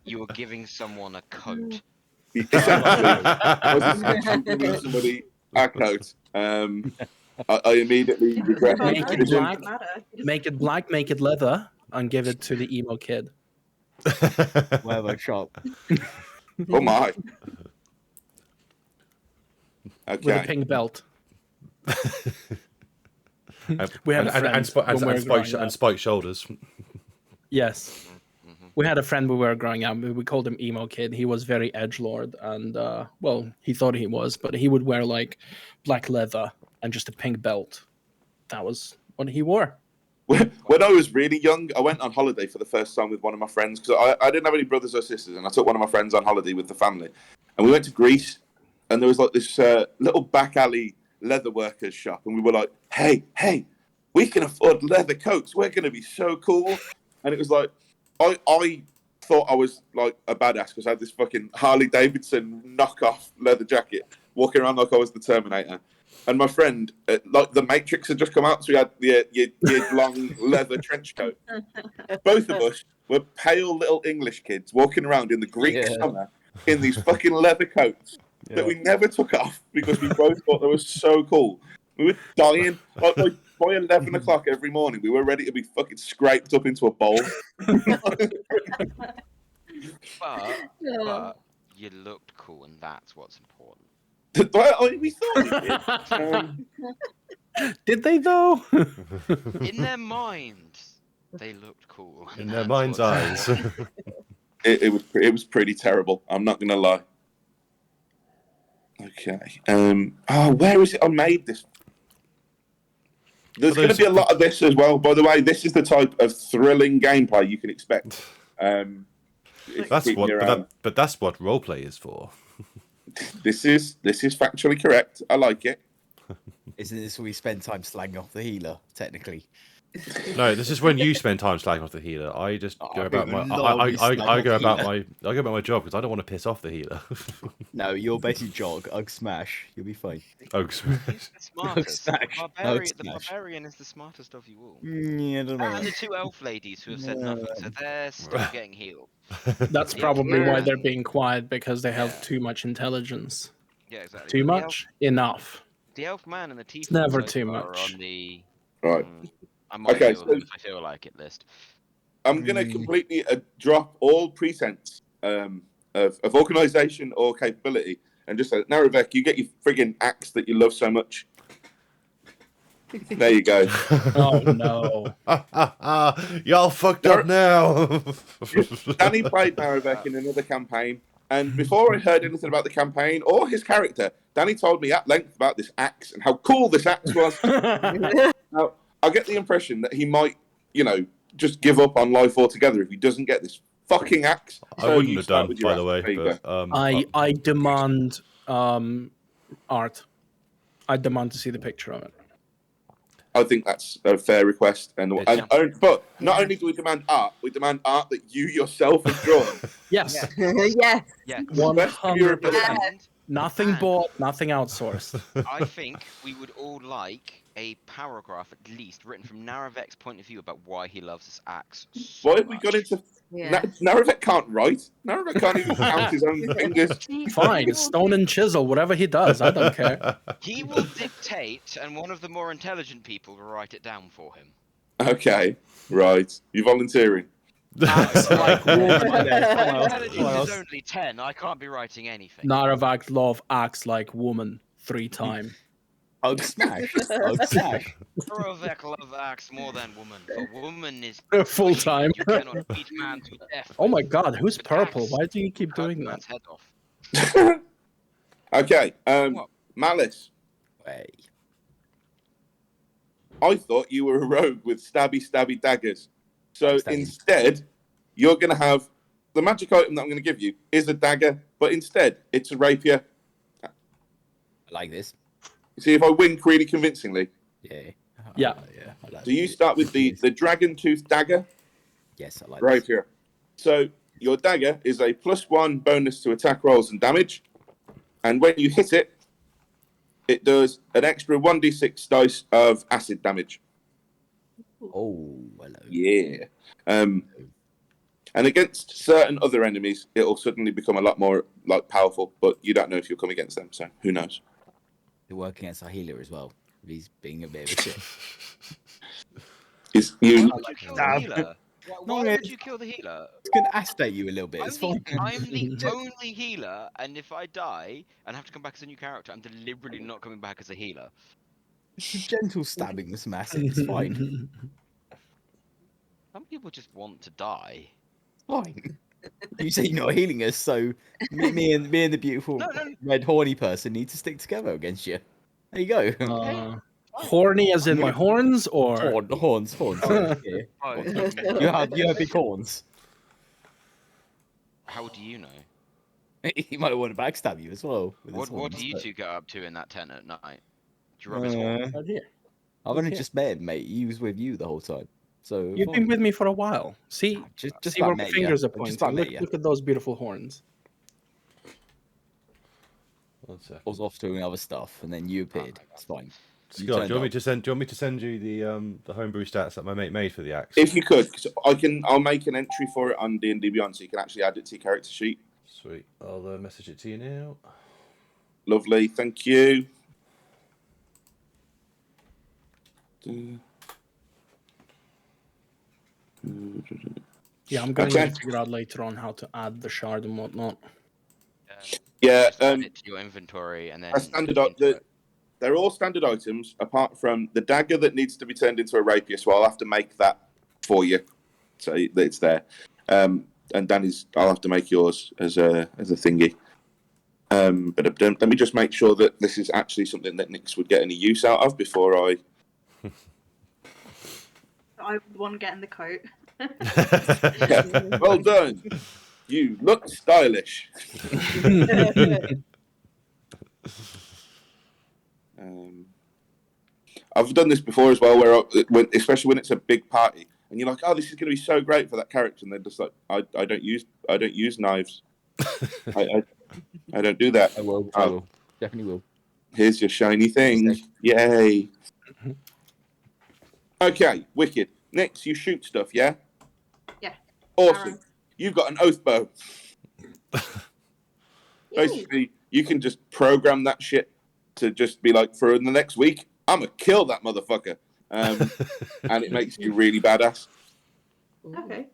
you were giving someone a coat. Essentially, I was essentially giving somebody a coat. I immediately regret Make it. it black. Doesn't matter. You just- Make it black, make it leather, and give it to the emo kid. Wherever shop. Oh my. With a Okay. pink belt. And, We had a friend when we were growing up. spiked shoulders. Yes. We had a friend when we were growing up. We called him emo kid. He was very edgelord, and well, he thought he was, but he would wear like black leather and just a pink belt. That was what he wore. When I was really young, I went on holiday for the first time with one of my friends because I didn't have any brothers or sisters, and I took one of my friends on holiday with the family, and we went to Greece, and there was like this little back alley leather workers shop, and we were like, hey, we can afford leather coats. We're going to be so cool. And it was like, I thought I was like a badass because I had this fucking Harley Davidson knockoff leather jacket, walking around like I was the Terminator. And my friend, like the Matrix had just come out, so we had your long leather trench coat. Both of us were pale little English kids walking around in the Greek summer in these fucking leather coats that we never took off because we both thought they were so cool. We were dying. Like by 11 o'clock every morning, we were ready to be fucking scraped up into a bowl. But you looked cool, and that's what's important. We thought we did. Did they though? In their minds, they looked cool. In and their that's mind's what's eyes. important. It was pretty terrible. I'm not gonna lie. Okay. Where is it? I made this. There's going to be a lot of this as well. By the way, this is the type of thrilling gameplay you can expect. That's what, but that's what roleplay is for. This is factually correct. I like it. Isn't this where we spend time slagging off the healer, technically? No, this is when you spend time slagging off the healer. I just go I about my love you slagging I go off the about healer. my I don't want to piss off the healer. No, you're basically jog, ugg smash. You'll be fine. Oh, He's the smartest. The Smash. the Smash. barbarian is the smartest of you all. Yeah, I don't know. And the two elf ladies who have said nothing, so they're still getting healed. That's Yeah, probably why yeah. they're being quiet, because they have too much intelligence. Yeah, exactly. Too The much? Enough. The elf man and the tiefling never so too far much. are on the. Right. I might Okay, kill so- them if I feel like it list. I'm going to completely drop all pretense of organisation or capability and just say, Narevek, you get your friggin' axe that you love so much. There you go. Oh no. Y'all fucked up now. Danny played Narevek in another campaign, and before I heard anything about the campaign or his character, Danny told me at length about this axe and how cool this axe was. Now, I get the impression that he might, just give up on life altogether if he doesn't get this fucking axe. I So wouldn't you have start done, with your by the axe. way. There you But I demand art. I demand to see the picture of it. I think that's a fair request. But not Yeah. only do we demand art that you yourself have drawn. Yes, Yeah. Yeah. 100%. And Nothing And- bought, nothing outsourced. I think we would all like a paragraph at least written from Naravek's point of view about why he loves this axe so Why have we got much. into... Yeah. Naravek can't write. Naravek can't even count his own fingers. Fine, stone and chisel, whatever he does, I don't care. He will dictate, and one of the more intelligent people will write it down for him. Okay, right. You're volunteering. Axe like woman. My Someone intelligence else. is only 10. I can't be writing anything. Naravak love axe like woman 3 times. Hug smash. Hug smash. Naravek love axe more than woman. For woman is Full time. You cannot beat man to death. Oh my god, who's With purple? axe, Why do you keep cut doing that? man's head off. Okay, What? Malice. Way. I thought you were a rogue with stabby daggers. So Stabby. instead, you're going to have... The magic item that I'm going to give you is a dagger, but instead, it's a rapier. I like this. See if I win really convincingly. Yeah. Yeah. Yeah. I like So you this. start with the dragon tooth dagger. Yes, I like this. Rapier. So your dagger is a +1 bonus to attack rolls and damage. And when you hit it, it does an extra 1d6 dice of acid damage. Oh, hello. Yeah. And against certain other enemies, it'll suddenly become a lot more powerful, but you don't know if you'll come against them, so who knows? You're working against our healer as well. He's being a bit of a shit. Is Why you would you kill the Damn. healer? Why would you kill the healer? It's going to acetate you a little bit. It's fine. I'm the only healer, and if I die and have to come back as a new character, I'm deliberately not coming back as a healer. It's a gentle stabbing this massive. It's fine. Some people just want to die. Fine. You say you're not healing us, so me and the beautiful No. red horny person need to stick together against you. There you go. Horny as in my horns, or Horns. Yeah. Oh, You have big horns. how do you know? He might want to backstab you as well. with his What horns, do you but- two get up to in that tent at night? Do you rub his horn? Right here. I've only Okay. just met him, mate. He was with you the whole time. So You've been fine. with me for a while. See, just see where about my met fingers ya. are Just pointing. about met ya. Look at those beautiful horns. One second. I was off doing other stuff, and then you appeared. It's fine. Scott, do you want me turned to send? Do you want me to send you the homebrew stats that my mate made for the axe? if you could, 'cause I'll make an entry for it on D&D Beyond, so you can actually add it to your character sheet. Sweet. I'll message it to you now. Lovely, thank you. Yeah, I'm going Okay. to figure out later on how to add the shard and whatnot. Yeah, Just add it to your inventory and then. a standard. look into it. They're all standard items, apart from the dagger that needs to be turned into a rapier. So I'll have to make that for you, so that it's there. And Danny's, I'll have to make yours as a thingy. But let me just make sure that this is actually something that Nix would get any use out of before I. I'm the one getting the coat. Yeah, well done. You look stylish. I've done this before as well, especially when it's a big party, and you're like, "Oh, this is going to be so great for that character," and they're just like, "I don't use knives. I don't do that. I will. Oh. I will. Definitely will. Here's your shiny thing. Yay!" Okay, wicked. Next, you shoot stuff, yeah? Yeah. Awesome. You've got an oath bow. Yay. Basically, you can just program that shit to just be like, for the next week, I'm gonna kill that motherfucker, and it makes you really badass. Okay.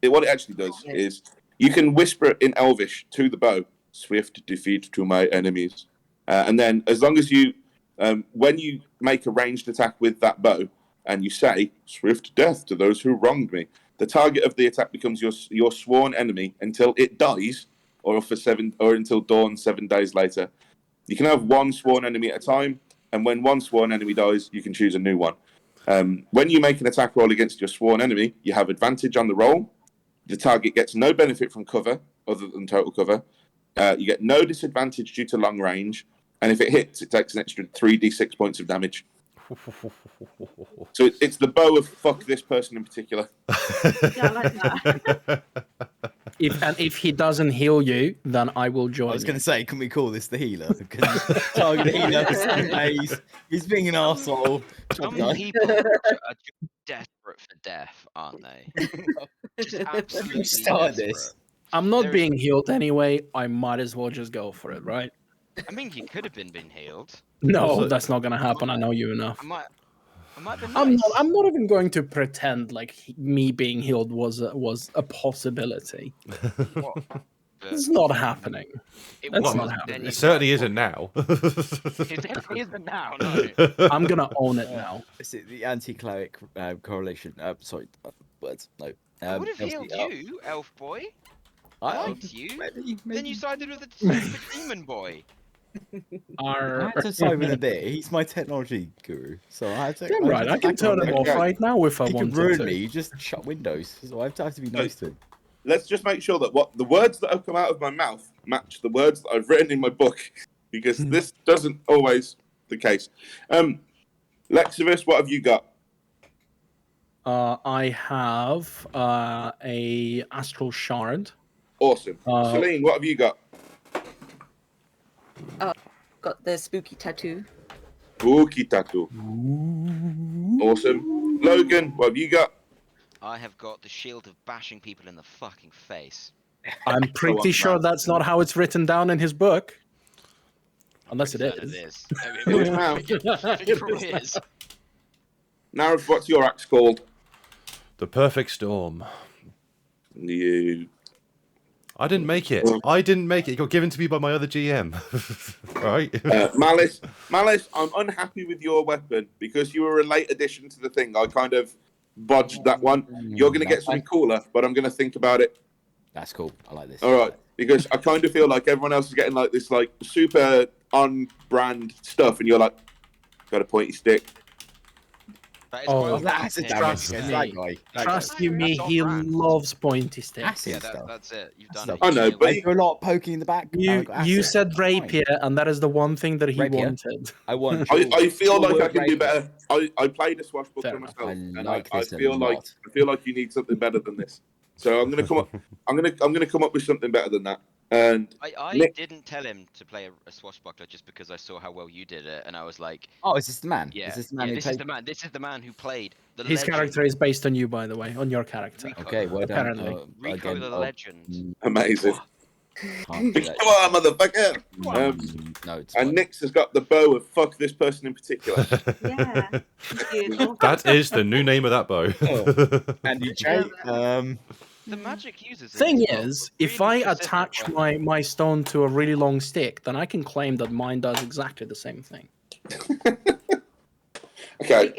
What it actually does is you can whisper in Elvish to the bow, "Swift defeat to my enemies," and then as long as you, when you make a ranged attack with that bow, and you say "Swift death to those who wronged me," the target of the attack becomes your sworn enemy until it dies, or until dawn 7 days later. You can have one sworn enemy at a time, and when one sworn enemy dies, you can choose a new one. When you make an attack roll against your sworn enemy, you have advantage on the roll. The target gets no benefit from cover other than total cover. You get no disadvantage due to long range, and if it hits, it takes an extra 3d6 points of damage. So it's the bow of fuck this person in particular. Yeah, I like that. If he doesn't heal you, then I will join. I was going you. to say, can we call this the healer? Because target the healer for 7 days. He's being an arsehole. Some Guy. people are just desperate for death, aren't they? Just absolutely Start desperate. this. I'm not There's- being healed anyway. I might as well just go for it, right? I mean, you could have been healed. No, Also- that's not gonna happen. I know you enough. I might have been I'm nice. not. I'm not even going to pretend like me being healed was a possibility. What? But It's not happening. it That's was, not then happening. you It certainly were- isn't now. It definitely isn't now. No. I'm gonna own it now. Is it the anti-cleric correlation? Sorry, words. No. I would have obviously, healed you, elf boy. I liked you. Maybe, Then you sided with the stupid demon boy. I had to side with a bit. He's my technology guru, so I had to. Damn right, I can turn him off Okay. right now if I He want can ruin to. me. Just shut windows. So I have to be nice to him. Let's just make sure that what the words that have come out of my mouth match the words that I've written in my book, because this doesn't always the case. Lexivus, what have you got? I have a astral shard. Awesome. Uh, Celine, what have you got? Got the spooky tattoo. Spooky tattoo. Awesome. Logan, what have you got? I have got the shield of bashing people in the fucking face. I'm pretty on, sure man. that's not how it's written down in his book. Unless it It is. is. It is now. It probably is. Narif, what's your axe called? The perfect storm. You. I didn't make it. I didn't make it. It got given to me by my other GM. Right? Malice, I'm unhappy with your weapon because you were a late addition to the thing. I kind of bodged that one. You're going to get something cooler, but I'm going to think about it. That's cool. I like this. All right, because I kind of feel like everyone else is getting like this, like super on-brand stuff, and you're like, got a pointy stick. That is Oh, quite That's a right. damage. Trust It's me. that guy. That Trust guy. you me, That's he on brand. loves pointy sticks. Acid Yeah, stuff. that's it. You've done Stuff. it. I know, You but I do a lot of poking in the back. You I've got you acid. said It's fine. rapier, and that is the one thing that he Rapier? wanted. I want. I feel dual like I word can do rapier. better. I played a swashbuckler Fair enough. myself, I and like I this a feel like lot. I feel like you need something better than this. So I'm gonna come up. I'm gonna come up with something better than that. And I Nick- didn't tell him to play a swashbuckler just because I saw how well you did it, and I was like, Oh, is this the man? yeah, Is this the man yeah, who this played? is the man. This is the man who played the His legend. character is based on you, by the way, on your character. Rico. Okay, well done. Apparently. Rico again, the I'll- legend. amazing. can't do Come that. on, motherfucker! No, it's And fine. Nix has got the bow of fuck this person in particular. Yeah. Beautiful. That is the new name of that bow. Andy J. The magic users. in Thing this world is, were if really I specific, attach weren't my stone to a really long stick, then I can claim that mine does exactly the same thing. Okay.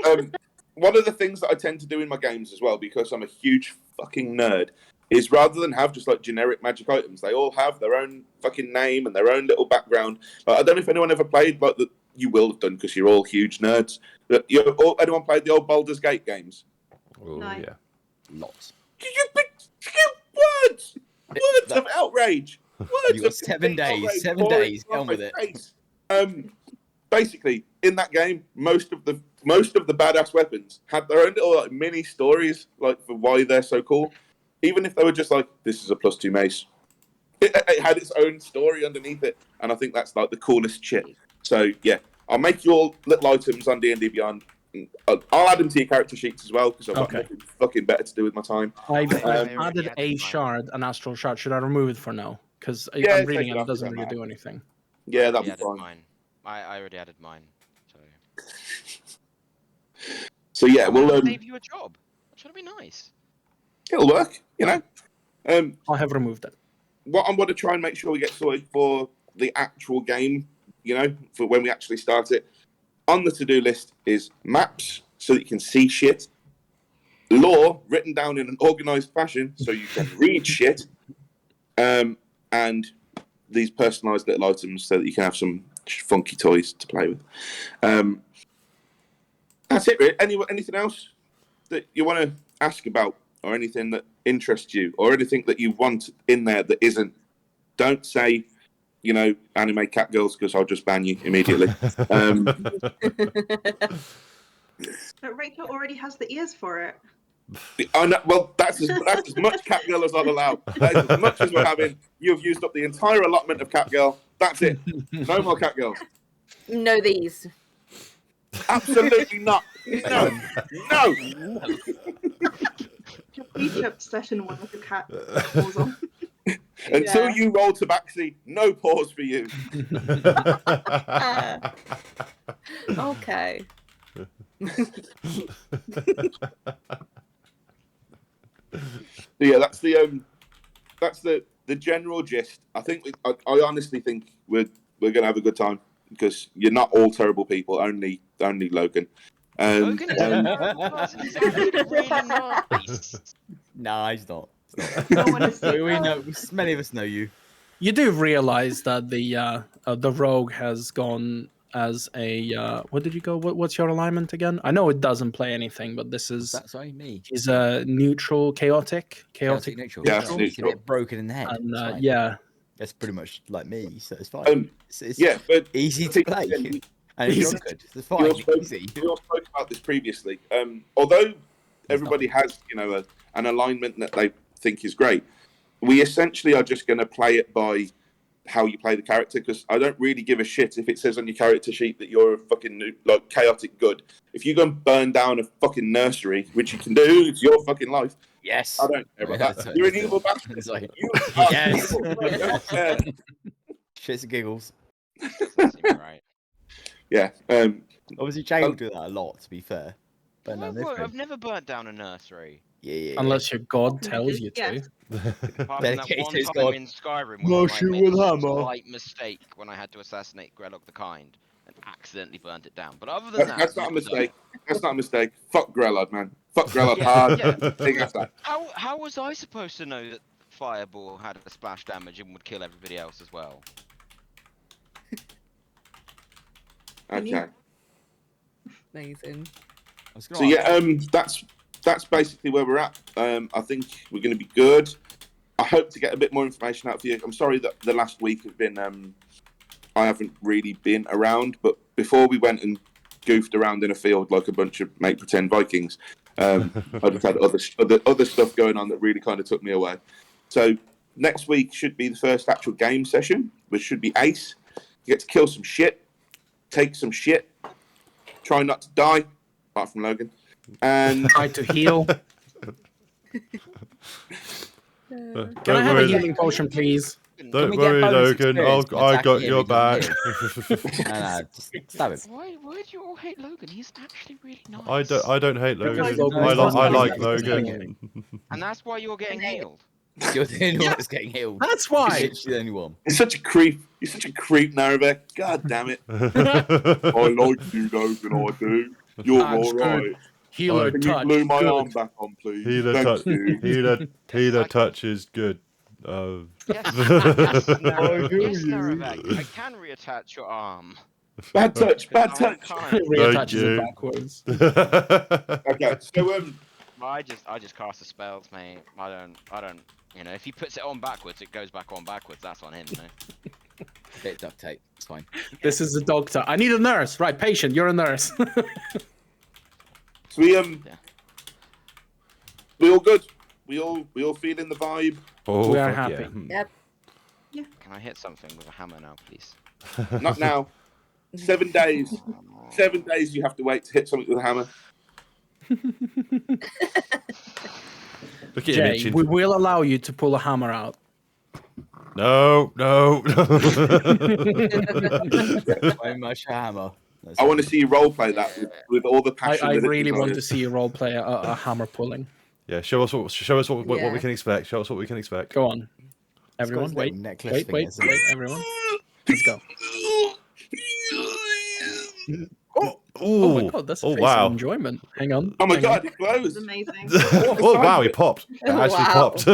One of the things that I tend to do in my games as well, because I'm a huge fucking nerd, is rather than have just like generic magic items, they all have their own fucking name and their own little background. Like, I don't know if anyone ever played like that. You will have done because you're all huge nerds. But anyone played the old Baldur's Gate games? Oh, No. yeah. Lots. Words of outrage. Words You got of 7 days. outrage 7 pouring days. Get down on my with it. face. Basically, in that game, most of the badass weapons had their own little like mini stories, like for why they're so cool. Even if they were just like, "This is a +2 mace," it had its own story underneath it, and I think that's like the coolest shit. So yeah, I'll make you all little items on D&D Beyond. I'll add them to your character sheets as well because I've got Okay. nothing fucking better to do with my time. I've already added added a mine. shard, an astral shard. Should I remove it for now? Because Yeah, I'm reading take it and it off, it doesn't don't really matter. do anything. Yeah, I that'd already be added fine. mine. I already added mine. So. So yeah, we'll save you a job. I'm trying to be nice. it'll work, you know. I have removed it. What I'm going to try and make sure we get sorted for the actual game, you know, for when we actually start it. On the to-do list is maps so that you can see shit, lore written down in an organised fashion so you can read shit, and these personalised little items so that you can have some funky toys to play with. That's it, really. Anything else that you want to ask about, or anything that interests you, or anything that you want in there that isn't? Don't say anime cat girls, because I'll just ban you immediately. But Rachel already has the ears for it. Oh, no, well, that's as much cat girl as I'll allow. That is as much as we're having. You've used up the entire allotment of cat girl. That's it. No more cat girls. No, these. Absolutely not. No. No. Your future obsession one with your cat paws on. Until you roll tabaxi, no pause for you. Okay. So yeah, that's the general gist. I think I honestly think we're gonna have a good time, because you're not all terrible people. Only Logan. Logan is a terrible person. He's actually really nice. No, he's not. No one has seen We that. know. Many of us know you. You do realize that the rogue has gone as a what did you go? What's your alignment again? I know it doesn't play anything, but this is That's only me. he's a neutral, chaotic Neutral. Yeah, He's neutral. a bit broken in the head. and It's fine. yeah, That's pretty much like me, so it's fine. It's Yeah, but easy to play. And it's Easy. good. It's we fine. all spoke, Easy. we all spoke about this previously. Although everybody has, an alignment that they think is great, we essentially are just going to play it by how you play the character, because I don't really give a shit if it says on your character sheet that you're a fucking chaotic good. If you go and burn down a fucking nursery, which you can do, it's your fucking life. Yes. I don't care about that. You're an evil bastard. It's like, You are yes. evil. I don't care. Shits and giggles. Right. Yeah. Obviously, Jay will do that a lot, to be fair. But no, I've never burnt down a nursery. yeah. unless your god tells you Yeah. to. Apart from that Dedicated one to his time god. in Skyrim Smash where I you made with a hammer. slight mistake when I had to assassinate Grelog the Kind and accidentally burnt it down. But other than that, That's not a it was mistake. That's not a mistake. Fuck Grelod, man. Fuck Grelod Yeah, hard. yeah. Think that's that. How was I supposed to know that Fireball had a splash damage and would kill everybody else as well? Okay. Amazing. So yeah, that's basically where we're at. I think we're going to be good. I hope to get a bit more information out for you. I'm sorry that the last week has been I haven't really been around, but before we went and goofed around in a field like a bunch of make pretend Vikings, I just had other stuff going on that really kind of took me away. So next week should be the first actual game session, which should be ace. You get to kill some shit, take some shit, try not to die, apart from Logan, and Try to heal. Don't Can I have a worry, healing potion, please? don't we get worry, bonus Logan. experience from I got attacking your him back. No, just stab him. Why do you all hate Logan? He's actually really nice. I don't hate Because Logan. Logan's I not like nice. Logan. And that's why you're getting healed. You're the only one that's getting healed. That's You're why. literally the only one. he's such a creep. You're such a creep, Narvek. God damn it. I like you, Logan. I do. You're That's all right. Healer Can touch. you glue my good. arm back on, please? Healer Thank touch. you. Healer touch is good. Yes, yes, you. Naravak, I can reattach your arm. Bad touch. Bad I touch. can't. Reattaches you. it backwards. Okay, so I just cast the spells, mate. I don't. You know, if he puts it on backwards, it goes back on backwards. That's on him, you know. Bit of duct tape. It's fine. This is the doctor. I need a nurse. Right, patient, you're a nurse. we all good. We all feeling the vibe. Oh, We are fuck happy. yeah. Yep. Can I hit something with a hammer now, please? Not now. 7 days. 7 days you have to wait to hit something with a hammer. Look at him Jay, itching. we will allow you to pull a hammer out. No. So much hammer. I want to see you role play that with all the passion. I that it really want to desires. see you role play a hammer pulling. Yeah, show us what we Yeah. can expect. Show us what we can expect. Go on. Everyone, his wait. little necklace Wait, thing, wait, isn't it? wait, everyone. Let's go. Oh my god, that's a Oh, face wow. of enjoyment. Hang on. Oh my hang on. god, it It's glows. amazing. Oh wow, he popped. It actually Wow. popped.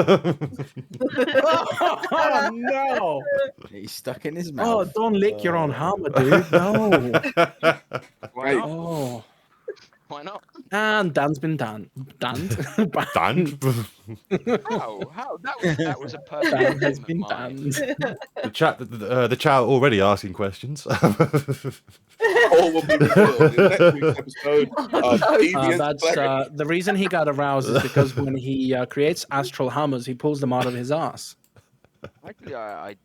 Oh no! He's stuck in his Oh, mouth. don't lick your own hammer, dude. No. Why Hey. not? Oh. Why not? And Dan's been danned. Dan? How? That was a perfect Dan has statement, been Mike. danned. The chat already asking questions. All will be revealed in next week's episode of Deviant That's Cleric. the reason he got aroused is because when he creates astral hammers, he pulls them out of his ass. Actually, I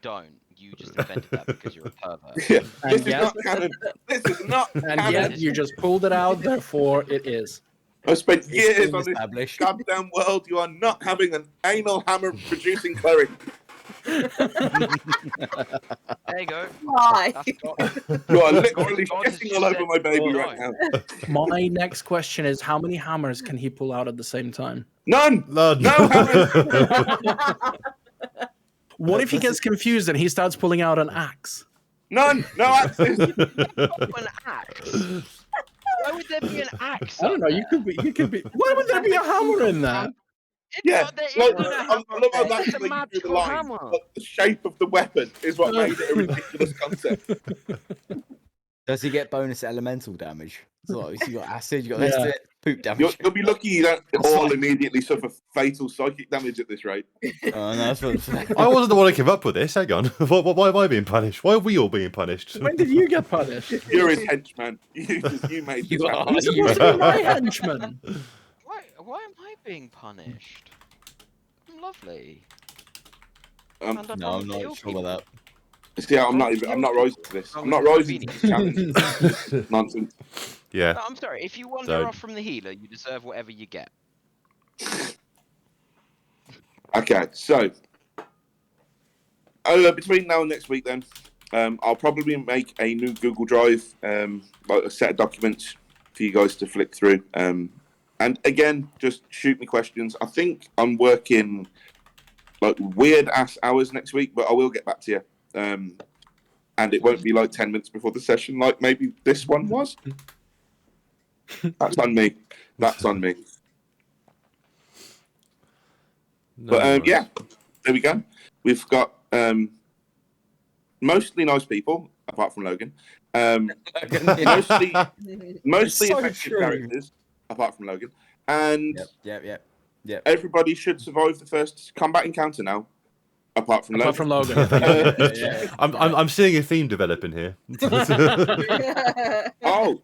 don't. You just invented that because you're a pervert. Yeah. And This is yet- not canon. This is not And canon. yet you just pulled it out, therefore it is. I spent years been on this established. goddamn world. You are not having an anal hammer producing cleric. There you go. Why? That's got, You are literally God has shitting just all over said my baby no. right now. My next question is, how many hammers can he pull out at the same time? None. None. No hammers. What if he gets confused and he starts pulling out an axe? None. No axes. An axe. Why would there be an axe? I don't know. You could be. Why would there be a hammer in that? Yeah, There like, isn't a I hammer love how there, that's it's a where you do the magical line, hammer. but the shape of the weapon is what made it a ridiculous concept. Does he get bonus elemental damage? So you got acid, you got Yeah. this, poop damage. You'll be lucky you don't That's all fine. immediately suffer fatal psychic damage at this rate. Oh, no, that's what I wasn't the one who came up with this. Hang on. Why am I being punished? Why are we all being punished? When did you get punished? You're his henchman. You made this You happen. are. You're supposed to be my henchman. Why am I being punished? I'm lovely. Um, And I No, I'm don't kill not sure about that. See, I'm not rising to this. I'm not rising to this challenge. Nonsense. Yeah. No, I'm sorry. If you wander Don't. off from the healer, you deserve whatever you get. Okay, so between now and next week, then I'll probably make a new Google Drive, like a set of documents for you guys to flick through. And again, just shoot me questions. I think I'm working like weird ass hours next week, but I will get back to you. And it won't be like 10 minutes before the session, like maybe this one was. That's on me. That's on me. No But worries. yeah, there we go. We've got mostly nice people, apart from Logan. Mostly So effective true. characters, apart from Logan. And Yep. everybody should survive the first combat encounter now, apart from Apart Logan. from Logan. I think. I'm seeing a theme developing here. Oh,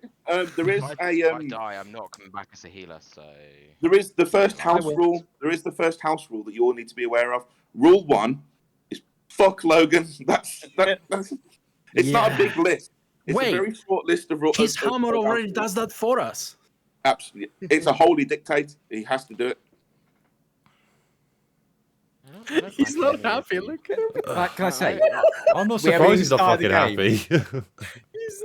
there is If I die, I'm not coming back as a healer, so... there is the first house will. rule. There is the first house rule that you all need to be aware of. Rule 1 is fuck Logan. That's it's not a big list. It's Wait. a very short list of rules. His hammer already does that for us. Absolutely, it's a holy dictate. He has to do it. I don't He's like not any of happy. you. Look at him. Can I say, I'm not We haven't surprised he's not started the fucking game. happy.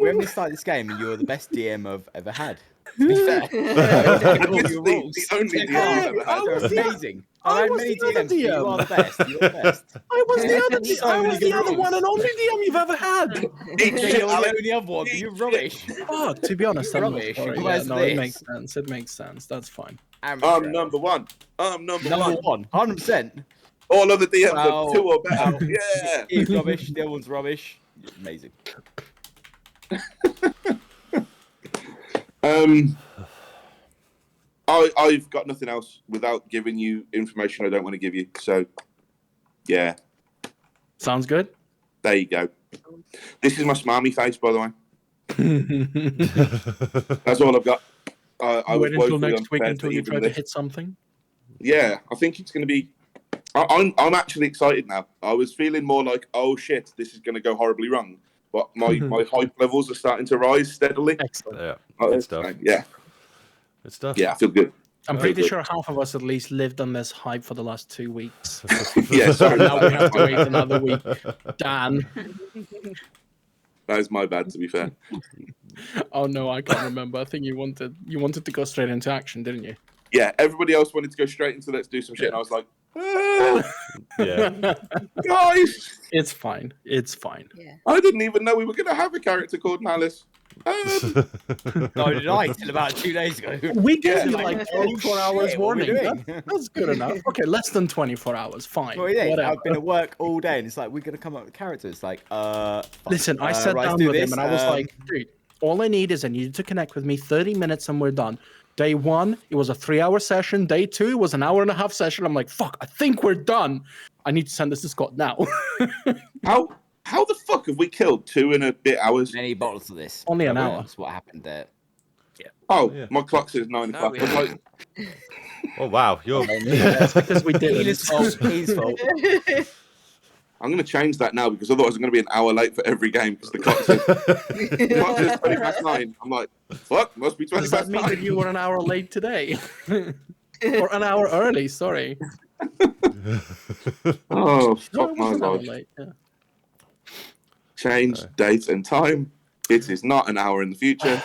we haven't started this game and you're the best DM I've ever had. To be fair. Admittedly, the only DM I've ever had. They're amazing. I I've had was many the other DMs, but you DM. are the best. You're the best. I was the other, So I was many the good other rules. one and only DM you've ever had. Eat Yeah, shit, you're the Alex. only other one, but you're rubbish. Oh, to be honest, I'm not Rubbish. sorry. Where's Yeah, no, it this? makes sense. It makes sense. That's fine. Amateur. Number one. Number Number one. 100%. All other DMs Wow. are 2 or better. Wow. Yeah. He's rubbish. The other one's rubbish. Amazing. I've got nothing else without giving you information I don't want to give you. So, yeah, Sounds good. there you go. This is my smarmy face, by the way. That's all I've got. I was Wait until woefully next week unprepared until for you even try to this. hit something. Yeah, I think it's going to be. I'm actually excited now. I was feeling more like, oh shit, this is going to go horribly wrong. But my hype levels are starting to rise steadily. Excellent. Yeah. Oh, Good stuff. Yeah, Good stuff. yeah, I feel good. I'm Very pretty good. sure half of us at least lived on this hype for the last 2 weeks. Yeah, sorry. Now we have to wait another week. Dan. That is my bad, to be fair. Oh no, I can't remember. I think you wanted to go straight into action, didn't you? Yeah, everybody else wanted to go straight into let's do some shit, and I was like, Yeah. guys, It's fine. It's fine. I didn't even know we were going to have a character called Malice. No, did I? Till about 2 days ago. We gave Yeah. you like 24 hours Shit, what are we warning. doing? That's good enough. Okay, less than 24 hours. Fine. What do you think? Whatever. I've been at work all day and it's like, we're going to come up with characters. Like, fuck. Listen, I sat right, down let's do with him this. and I was like, dude, all I need is I need you to connect with me 30 minutes and we're done. Day 1, it was a 3-hour session. Day 2, it was an hour and a half session. I'm like, fuck, I think we're done. I need to send this to Scott now. How the fuck have we killed 2 and a bit hours? Many bottles of this. Only an Yeah, hour. That's what happened there. Oh, Yeah. my clock says 9 No, o'clock. we I was haven't. like, Oh wow, you're That's because we did His it. fault. His fault. I'm going to change that now because otherwise I'm going to be an hour late for every game because the clock says 20 past 9. I'm like, fuck, must be 20 Does that past mean 9. that you were an hour late today? Or an hour early, sorry. Oh, No, fuck it my was an hour life. late. Yeah. Change date and time. It is not an hour in the future.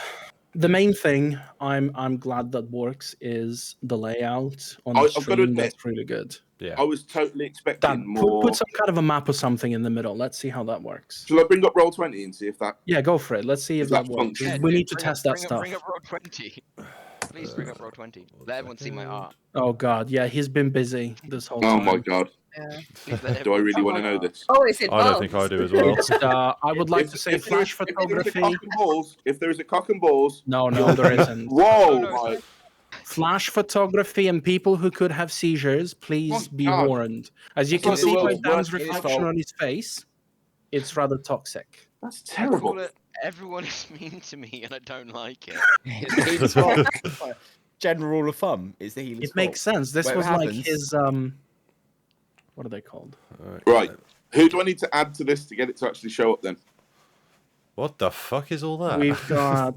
The main thing I'm glad that works is the layout on the I've got to stream. admit, That's really good. yeah. I was totally expecting Dan, more. put some kind of a map or something in the middle. Let's see how that works. Shall I bring up Roll20 and see if that... Yeah, go for it. Let's see if Is that that works. function? We need to bring test up, that stuff. Bring up row 20. Please bring up row 20. Let everyone see my art. Oh god, yeah, he's been busy this whole Oh time. my god. Please let Do I everyone really see want to my know art. this? Oh, it's I involved. don't think I do as well. It's, I would like to say flash If there is a photography. cock and balls, if there is a cock and balls... No, there isn't. Whoa! No, my- Flash photography and people who could have seizures, please Oh, be God. warned. As you It's can like the see by world's Dan's worst- it is reflection fault. on his face, it's rather toxic. That's I call terrible. it, everyone is mean to me and I don't like it. It's the healer's fault. General rule of thumb is the healer's It makes fault. sense. This Where it was like happens- his what are they called? Right. Who do I need to add to this to get it to actually show up then? What the fuck is all that? We've got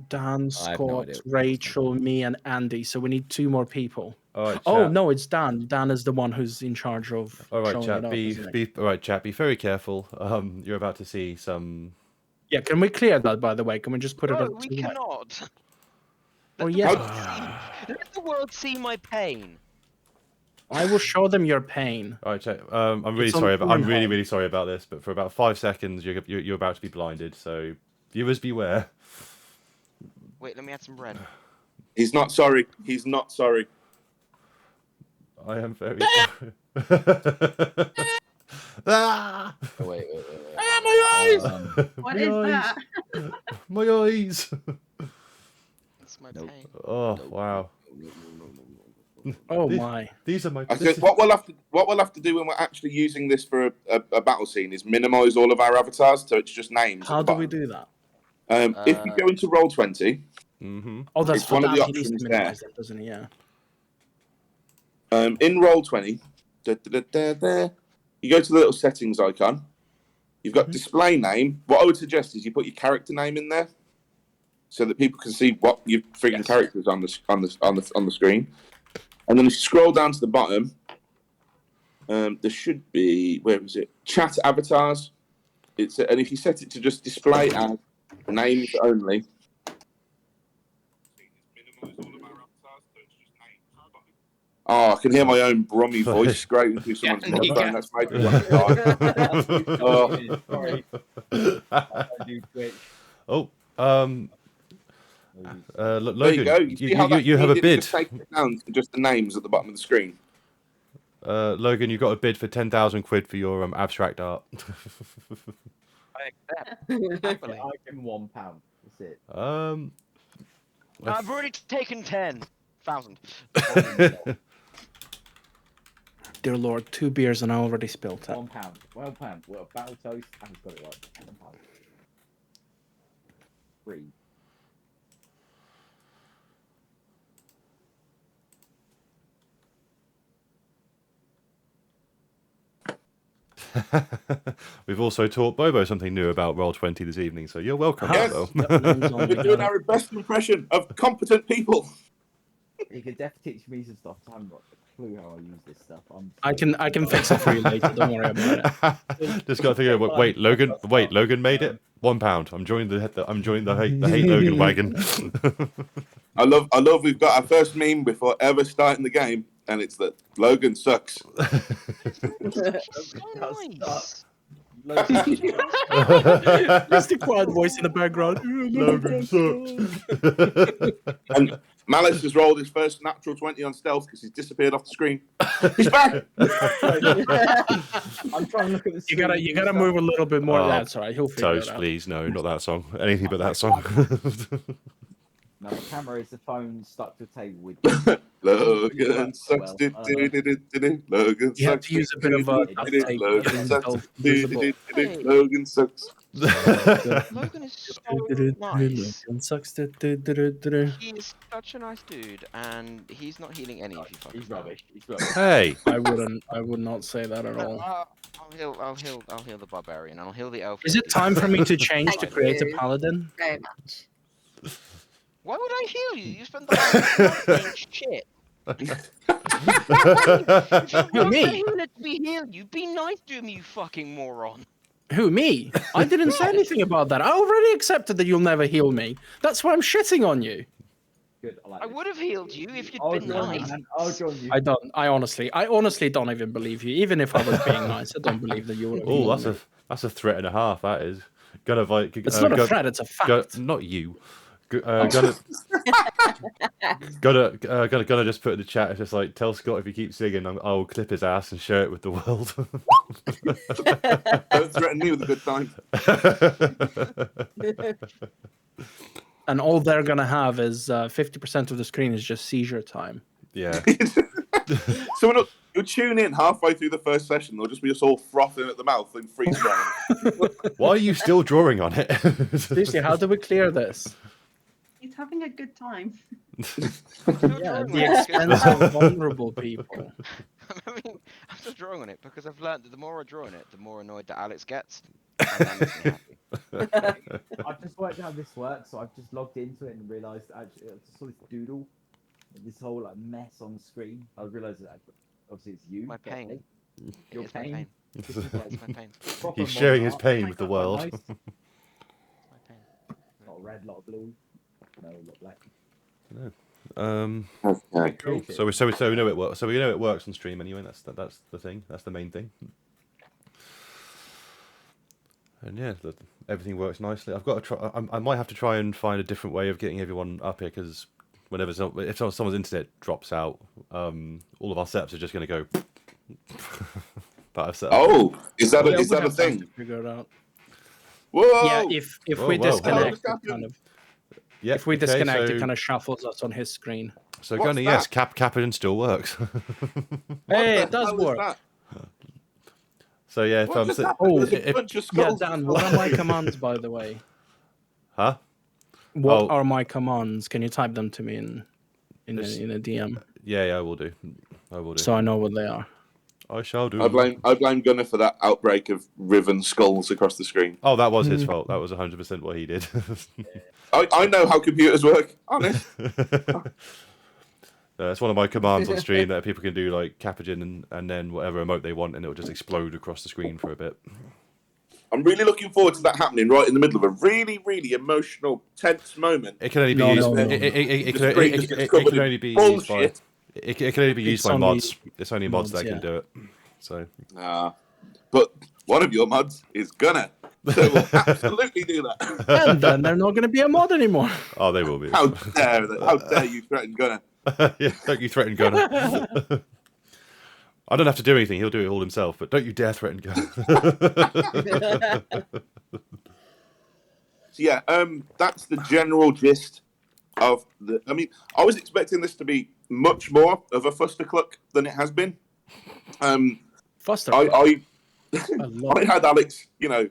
Dan, I have no Scott, idea. Rachel, me, and Andy. So we need 2 more people. All right, Oh chat. no, it's Dan. Dan is the one who's in charge of All right, showing chat. it up. Be Isn't it? all right, chat. Be very careful. You're about to see some. Yeah, can we clear that by the way? Can we just put it No, up we to the cannot. Oh, Let the yes. world see- Let the world see my pain. I will show them your pain. All right, chat. I'm really It's on sorry. I'm really, Pornhub. really sorry about this. But for about 5 seconds, you're about to be blinded. So viewers beware. Wait, let me add some bread. He's not sorry. He's not sorry. I am very sorry. Ah! Oh, wait. My eyes! What My is eyes. that? My eyes. That's my Nope. pain. Oh wow. Oh These- my. These are my. I think what we'll have to do when we're actually using this for a battle scene is minimize all of our avatars so it's just names. How at the do we bottom. do that? If you go into Roll20, Mm-hmm. Oh, that's It's for one of Dan. the He needs to options minimize that, doesn't he? Yeah. in Roll20, you go to the little settings icon. You've got display name. What I would suggest is you put your character name in there, so that people can see what your freaking character is on the screen. And then if you scroll down to the bottom, there should be, where is it? Chat avatars. And if you set it to just display as names only. Oh, I can hear my own brummy voice grating through someone's Yeah, you microphone. can. That's made me want to die. Oh. Sorry. I do Twitch. Oh, Logan, There you go. You, see how that's you have a easy to bid. just take it down to just the names at the bottom of the screen. Logan, you got a bid for 10,000 quid for your abstract art. I accept. Happily. I give him £1. That's it. I've already taken 10,000. Dear Lord, 2 beers and I already spilled it. £1. Well, battle toast. I've got it right. £1. 3. We've also taught Bobo something new about Roll20 this evening, so you're welcome, Yes. Bobo. We're doing our best impression of competent people. You could definitely teach me some stuff. I haven't got a clue how I use this stuff. I can fix it for you later. Don't worry about it. Just got to figure out. Wait, Logan made it. £1. I'm joining the hate Logan wagon. I love. We've got our first meme before ever starting the game, and it's that Logan sucks. Nice. Just a quiet voice in the background. Logan sucks. And Malice has rolled his first natural 20 on stealth because he's disappeared off the screen. He's back. I'm trying to look at the You screen. gotta move a little bit more. Oh, That's all right. He'll figure Toast, it out. please. No, not that song. Anything but that song. No, the camera is the phone stuck to a table with. Logan sucks. Logan You have sucks. to use a bit of duct tape. Logan sucks. Visible. Logan sucks. Logan is so nice. Sucks. He is such a nice dude, and he's not healing any of you fuckers. He's rubbish. He's rubbish. Hey. I would not say that at all. I'll heal the barbarian. I'll heal the elf. Is it time for me to change to Thank create a you. paladin? Very much. Why would I heal you? You spent the whole time shit. Who, me? To be healed, you be nice to me, you fucking moron. Who, me? I didn't say anything about that. I already accepted that you'll never heal me. That's why I'm shitting on you. Good. I like I this. would have healed you if you'd I'll been join you, nice. man. I'll join you. I don't. I honestly don't even believe you. Even if I was being nice, I don't believe that you would have. Oh, healed me. that's a threat and a half. That is. Gonna like. It's not a threat. It's a fact. Not you. Gonna just put in the chat. It's just like, tell Scott if he keeps singing, I'll clip his ass and share it with the world. Don't threaten me with a good time. And all they're gonna have is 50% of the screen is just seizure time. Yeah. So you'll tune in halfway through the first session. They'll just be us all frothing at the mouth and freeze drying. Why are you still drawing on it? Seriously, how do we clear this? He's having a good time. Yeah, the expense of vulnerable people. I mean, I'm still drawing on it because I've learned that the more I draw on it, the more annoyed that Alex gets. And that makes me happy. I've just worked out how this works, so I've just logged into it and realised actually I just saw this doodle, this whole like mess on screen. I realised that obviously it's you. My pain. Your It's my pain. pain. This is like It's my pain. proper He's sharing mod his art. pain with the world. Nice. It's my pain. Lot of red, lot of blue. No, a lot of black. Okay. Cool. So we know it works. So we know it works on stream anyway. That's the thing. That's the main thing. And yeah, everything works nicely. I've got to try. I might have to try and find a different way of getting everyone up here because if someone's internet drops out, all of our setups are just going to go. That I've set up. Oh, is that Yeah, a we'll have time thing? to figure it out. Whoa! Yeah, if we Whoa. disconnect, Oh, it kind of. Yeah. If we okay, disconnect, so, it kind of shuffles us on his screen. So What's Gunnar, yes, that? Captain still works. Hey, What it the does hell is work. that? So yeah, if What I'm just sit- happened? There's a if- bunch of Yeah, skulls. Dan, what are my commands, by the way? huh? What Oh. are my commands? Can you type them to me in This- a DM Yeah, I will do. so I know what they are? I shall do. I blame Gunnar for that outbreak of riven skulls across the screen. Oh, that was his fault. That was 100% what he did. I know how computers work. Honest. That's one of my commands on stream that people can do, like Capigen and then whatever emote they want, and it'll just explode across the screen for a bit. I'm really looking forward to that happening right in the middle of a really, really emotional, tense moment. It can only be No, used. no, no. It The screen just gets covered can in only be used by. bullshit. It can only be used It's by only mods. It's only mods mods, that can yeah. do it. So But one of your mods is Gunnar. So we'll absolutely do that. And then they're not going to be a mod anymore. oh, they will be. How dare you threaten Gunnar? Yeah, don't you threaten Gunnar. I don't have to do anything. He'll do it all himself. But don't you dare threaten Gunnar. So yeah, that's the general gist of the. I mean, I was expecting this to be much more of a fustercluck than it has been. Foster. I love I had Alex. You know,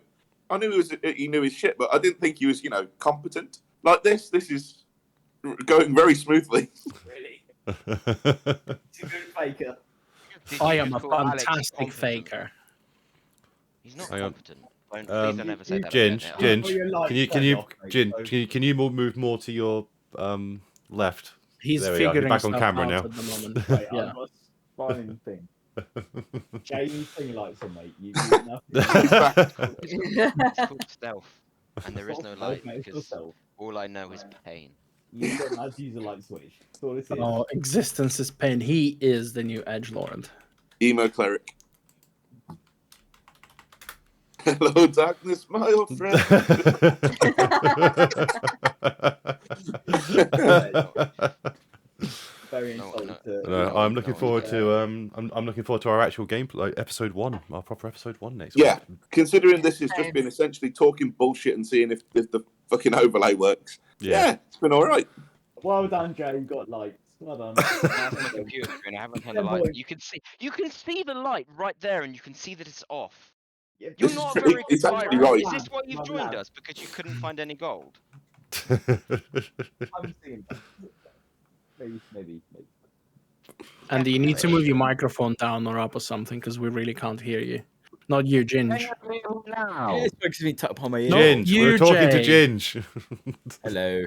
I knew he knew his shit, but I didn't think he was competent like this. This is going very smoothly. Really? He's a good faker. Did I you am a just call Alex fantastic competent? faker. He's not Hang on. competent. Please don't ever say that. Ginge, again. can you move more to your left? He's There we are. You're figuring back on stuff camera out now. at the moment. Wait, Yeah. I've got a spying thing. Jamie's thing lights on, mate. You nothing. It's called stealth, and there is no light Okay, it's because yourself. all I know is pain. You don't know how to use a light switch. That's all this is. Oh, existence is pain. He is the new edgelord. Emo cleric. Hello, darkness, my old friend. Very No, insulted. no. No, I'm looking no, forward yeah. to I'm looking forward to our actual gameplay, episode 1, our proper episode 1 next Yeah, week. considering this has just been essentially talking bullshit and seeing if the fucking overlay works. Yeah, it's been all right. Well done, Joe. You got lights. Well done. That's my computer screen. I haven't turned the light. You can see the light right there, and you can see that it's off. You're This not is- a very it's good actually pirate. right. Is this why you've joined us? Because you couldn't find any gold? I'm seeing that. Maybe. And you need to move your microphone down or up or something because we really can't hear you. Not you, Ginge. Now. It's supposed to be tucked upon my ear. No, Ginge, we're you, talking to Jay. Ginge. Hello.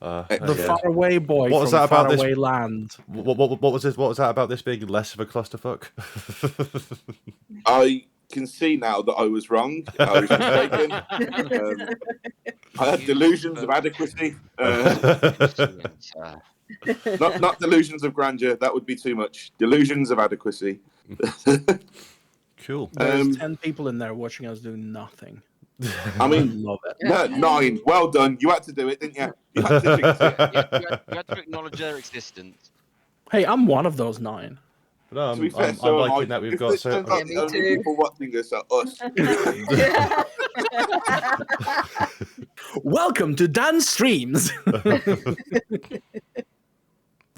The Yeah. faraway boy What was from that about this- faraway land. What was this? What was that about this being less of a clusterfuck? I can see now that I was wrong. I was mistaken. I had delusions of adequacy. Not delusions of grandeur. That would be too much. Delusions of adequacy. Cool. There's 10 people in there watching us do nothing. I mean, Love it. yeah, 9. Well done. You had to do it, didn't you? You had to jinx it. You have to acknowledge their existence. Hey, I'm one of those 9. No, To be fair, I'm so am liking I. that we've If got it so. turns out me the only too. people watching this are us. Welcome to Dan Streams.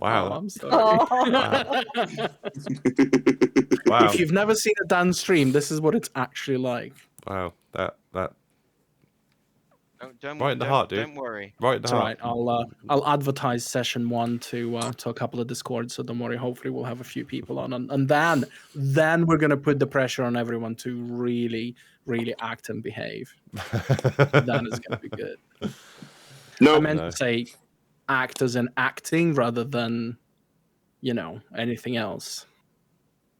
Wow. I'm sorry. Wow. If you've never seen a Dan stream, this is what it's actually like. Wow. That Don't Right in the heart, dude. Don't worry. right in the It's all heart. right. I'll advertise session 1 to a couple of Discords, so don't worry. Hopefully, we'll have a few people on, and then we're gonna put the pressure on everyone to really act and behave. Then it's gonna be good. No, I meant No. to say act as in acting rather than anything else.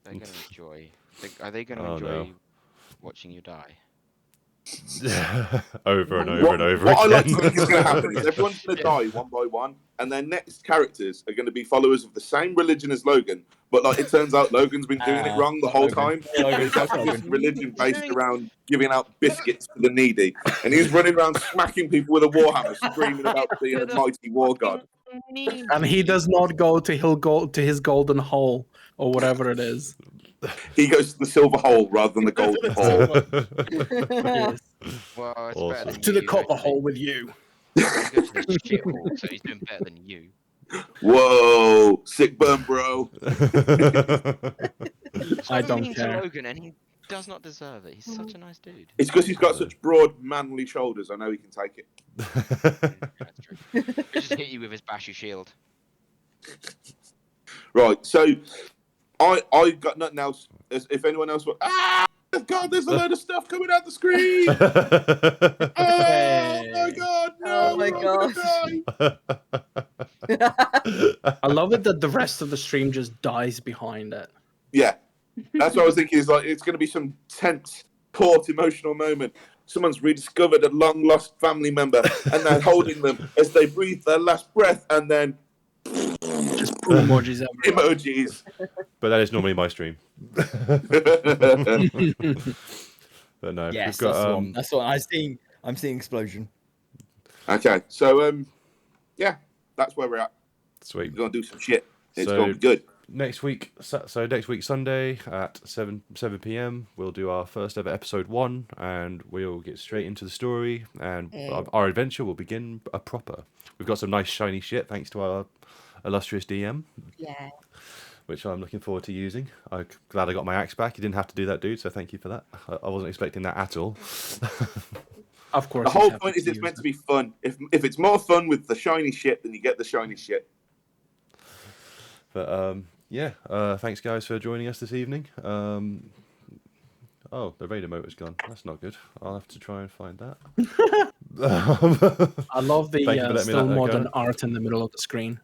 They're going to enjoy. Are they going to Oh, enjoy no. watching you die? Over and over what, and over what I like again. to think is going to happen is everyone's going to die one by one, and their next characters are going to be followers of the same religion as Logan. But like it turns out, Logan's been doing it wrong the whole time. It's actually this religion based around giving out biscuits to the needy, and he's running around smacking people with a warhammer, screaming about being a mighty war god. And he does not go to his golden hole or whatever it is. He goes to the silver hole rather than the golden hole. Yes. Well, it's Awesome. better than To you. the copper actually. hole with you. He goes to the shit hole, so he's doing better than you. Whoa, sick burn, bro. I don't mean care. To Logan, and he does not deserve it. He's such a nice dude. It's because he's got such broad, manly shoulders. I know he can take it. That's true. He just hit you with his bashy shield. Right, so I got nothing else. If anyone else were, God, there's a load of stuff coming out the screen. Oh my God, no, Oh my we're all gonna die. I love it that the rest of the stream just dies behind it. Yeah, that's what I was thinking. Is like it's going to be some tense, taut, emotional moment. Someone's rediscovered a long lost family member, and they're holding them as they breathe their last breath, and then Just emojis everywhere. emojis. But that is normally my stream. But no, Yes, we've got that's the one. That's what I'm seeing explosion. Okay, so yeah, that's where we're at. sweet. We're gonna do some shit. It's So- gonna be good. Next week, so next week Sunday at 7 p.m. we'll do our first ever episode 1, and we'll get straight into the story, and our adventure will begin a proper. We've got some nice shiny shit thanks to our illustrious DM, Yeah. which I'm looking forward to using. I'm glad I got my axe back. You didn't have to do that, dude, so thank you for that. I wasn't expecting that at all. Of course. The he's whole happy point is to it's use meant it. to be fun. If it's more fun with the shiny shit, then you get the shiny shit. But yeah, thanks guys for joining us this evening. Oh, the raid emote is gone. That's not good. I'll have to try and find that. I love the Thank you for letting me still let that modern go. art in the middle of the screen.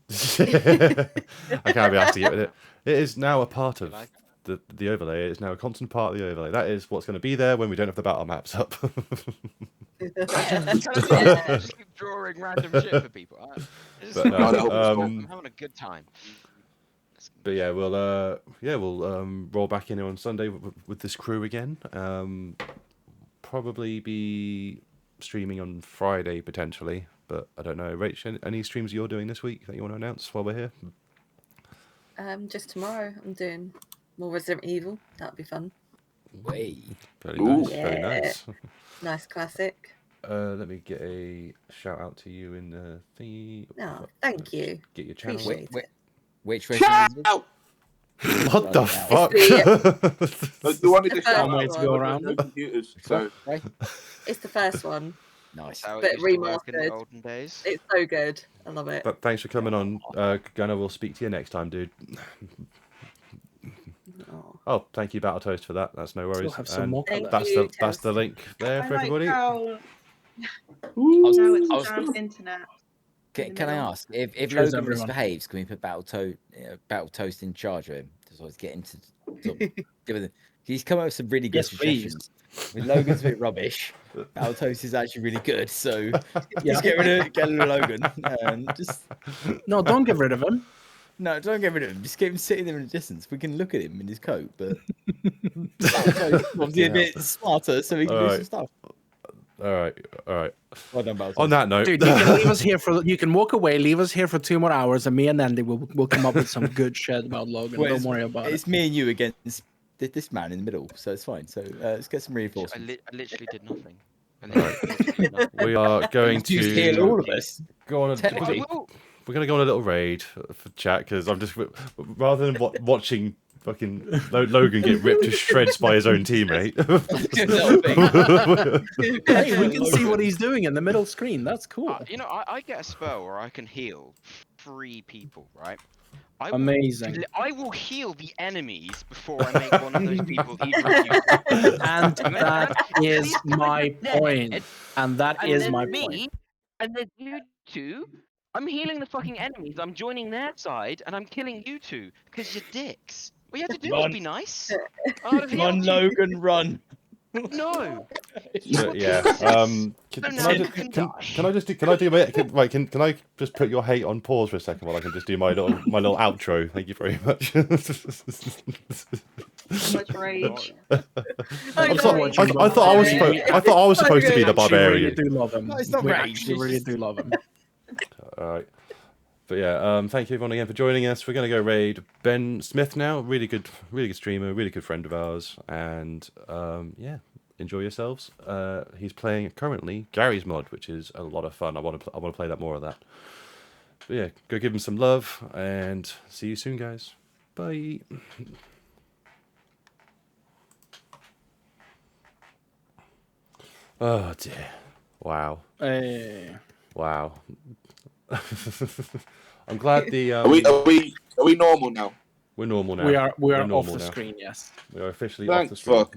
I can't be asked to get with it. It is now a part of like the overlay. It is now a constant part of the overlay. That is what's going to be there when we don't have the battle maps up. Just keep drawing random shit for people. But no, I'm having a good time. But yeah, we'll roll back in on Sunday with this crew again. Probably be streaming on Friday potentially, but I don't know. Rach, any streams you're doing this week that you want to announce while we're here? Just tomorrow, I'm doing more Resident Evil. That'd be fun. Way. Very Ooh. nice, very nice. Nice classic. Let me get a shout out to you in the thingy. Oh, thank you. Get your channel. Appreciate it. Which Resident Shout Evil? out! What the Bloody fuck? The one in the The shout first out, way to go but around. no computers. So Right? It's the first one. Nice. How it But used to work in the remastered. olden days. It's so good. I love it. But thanks for coming on, Gunnar. We'll speak to you next time, dude. Oh. Oh, thank you, Battletoast, for that. That's no worries. We'll have some And more. Thank colours. you. that's the link there I for like everybody. how was- now it's I was- jammed internet. Can I ask if Cheers, Logan everyone. misbehaves, can we put Battletoast in charge of him to sort of get into sort of, give it? He's come up with some really good Yes, please. suggestions. With Logan's a bit rubbish, Battletoast is actually really good. So Yeah. just get rid of Logan and just No, don't get rid of him. no, don't get rid of him. Just keep him sitting there in the distance. We can look at him in his coat, but Battletoast obviously a bit smarter, so we can do Alright. some stuff. All right. Well done, Battletoast. On that note, Dude, you can leave us here for. You can walk away, leave us here for 2 more hours, and me and Andy will come up with some good shit about Logan. Well, Don't worry about It's it. me and you against this man in the middle, so it's fine. So let's get some I reinforcements. literally did nothing. we are going You heal all to of us. go on. Technically. We're going to go on a little raid for chat because I'm just rather than watching fucking Logan get ripped to shreds by his own teammate. Hey, we can see what he's doing in the middle screen. That's cool. I get a spell where I can heal 3 people, right? Amazing. I will heal the enemies before I make one of those people either of you. And that is my point. And that And is then my me, point. and then you two, I'm healing the fucking enemies. I'm joining their side, and I'm killing you two because you're dicks. All you have to do is Run. be nice. I would have Run, healed you. Logan, run. No. So, yeah. Can No, I you just can can die. I just do can I just put your hate on pause for a second while I can just do my little outro? Thank you very much. So much rage. I'm sorry. I thought I was supposed to be the We barbarian. really do love him. No, it's not we rage, actually it's really just- do love him. All right. But yeah, thank you everyone again for joining us. We're going to go raid Ben Smith now. Really good streamer, really good friend of ours. And yeah, enjoy yourselves. He's playing currently Gary's mod, which is a lot of fun. I want to play that more of that. But yeah, go give him some love and see you soon, guys. Bye. Oh dear. Wow. Hey. Wow. I'm glad the are we normal now? we're normal now. We are We're off normal the now. screen, yes. We are officially off Thank the screen. fuck.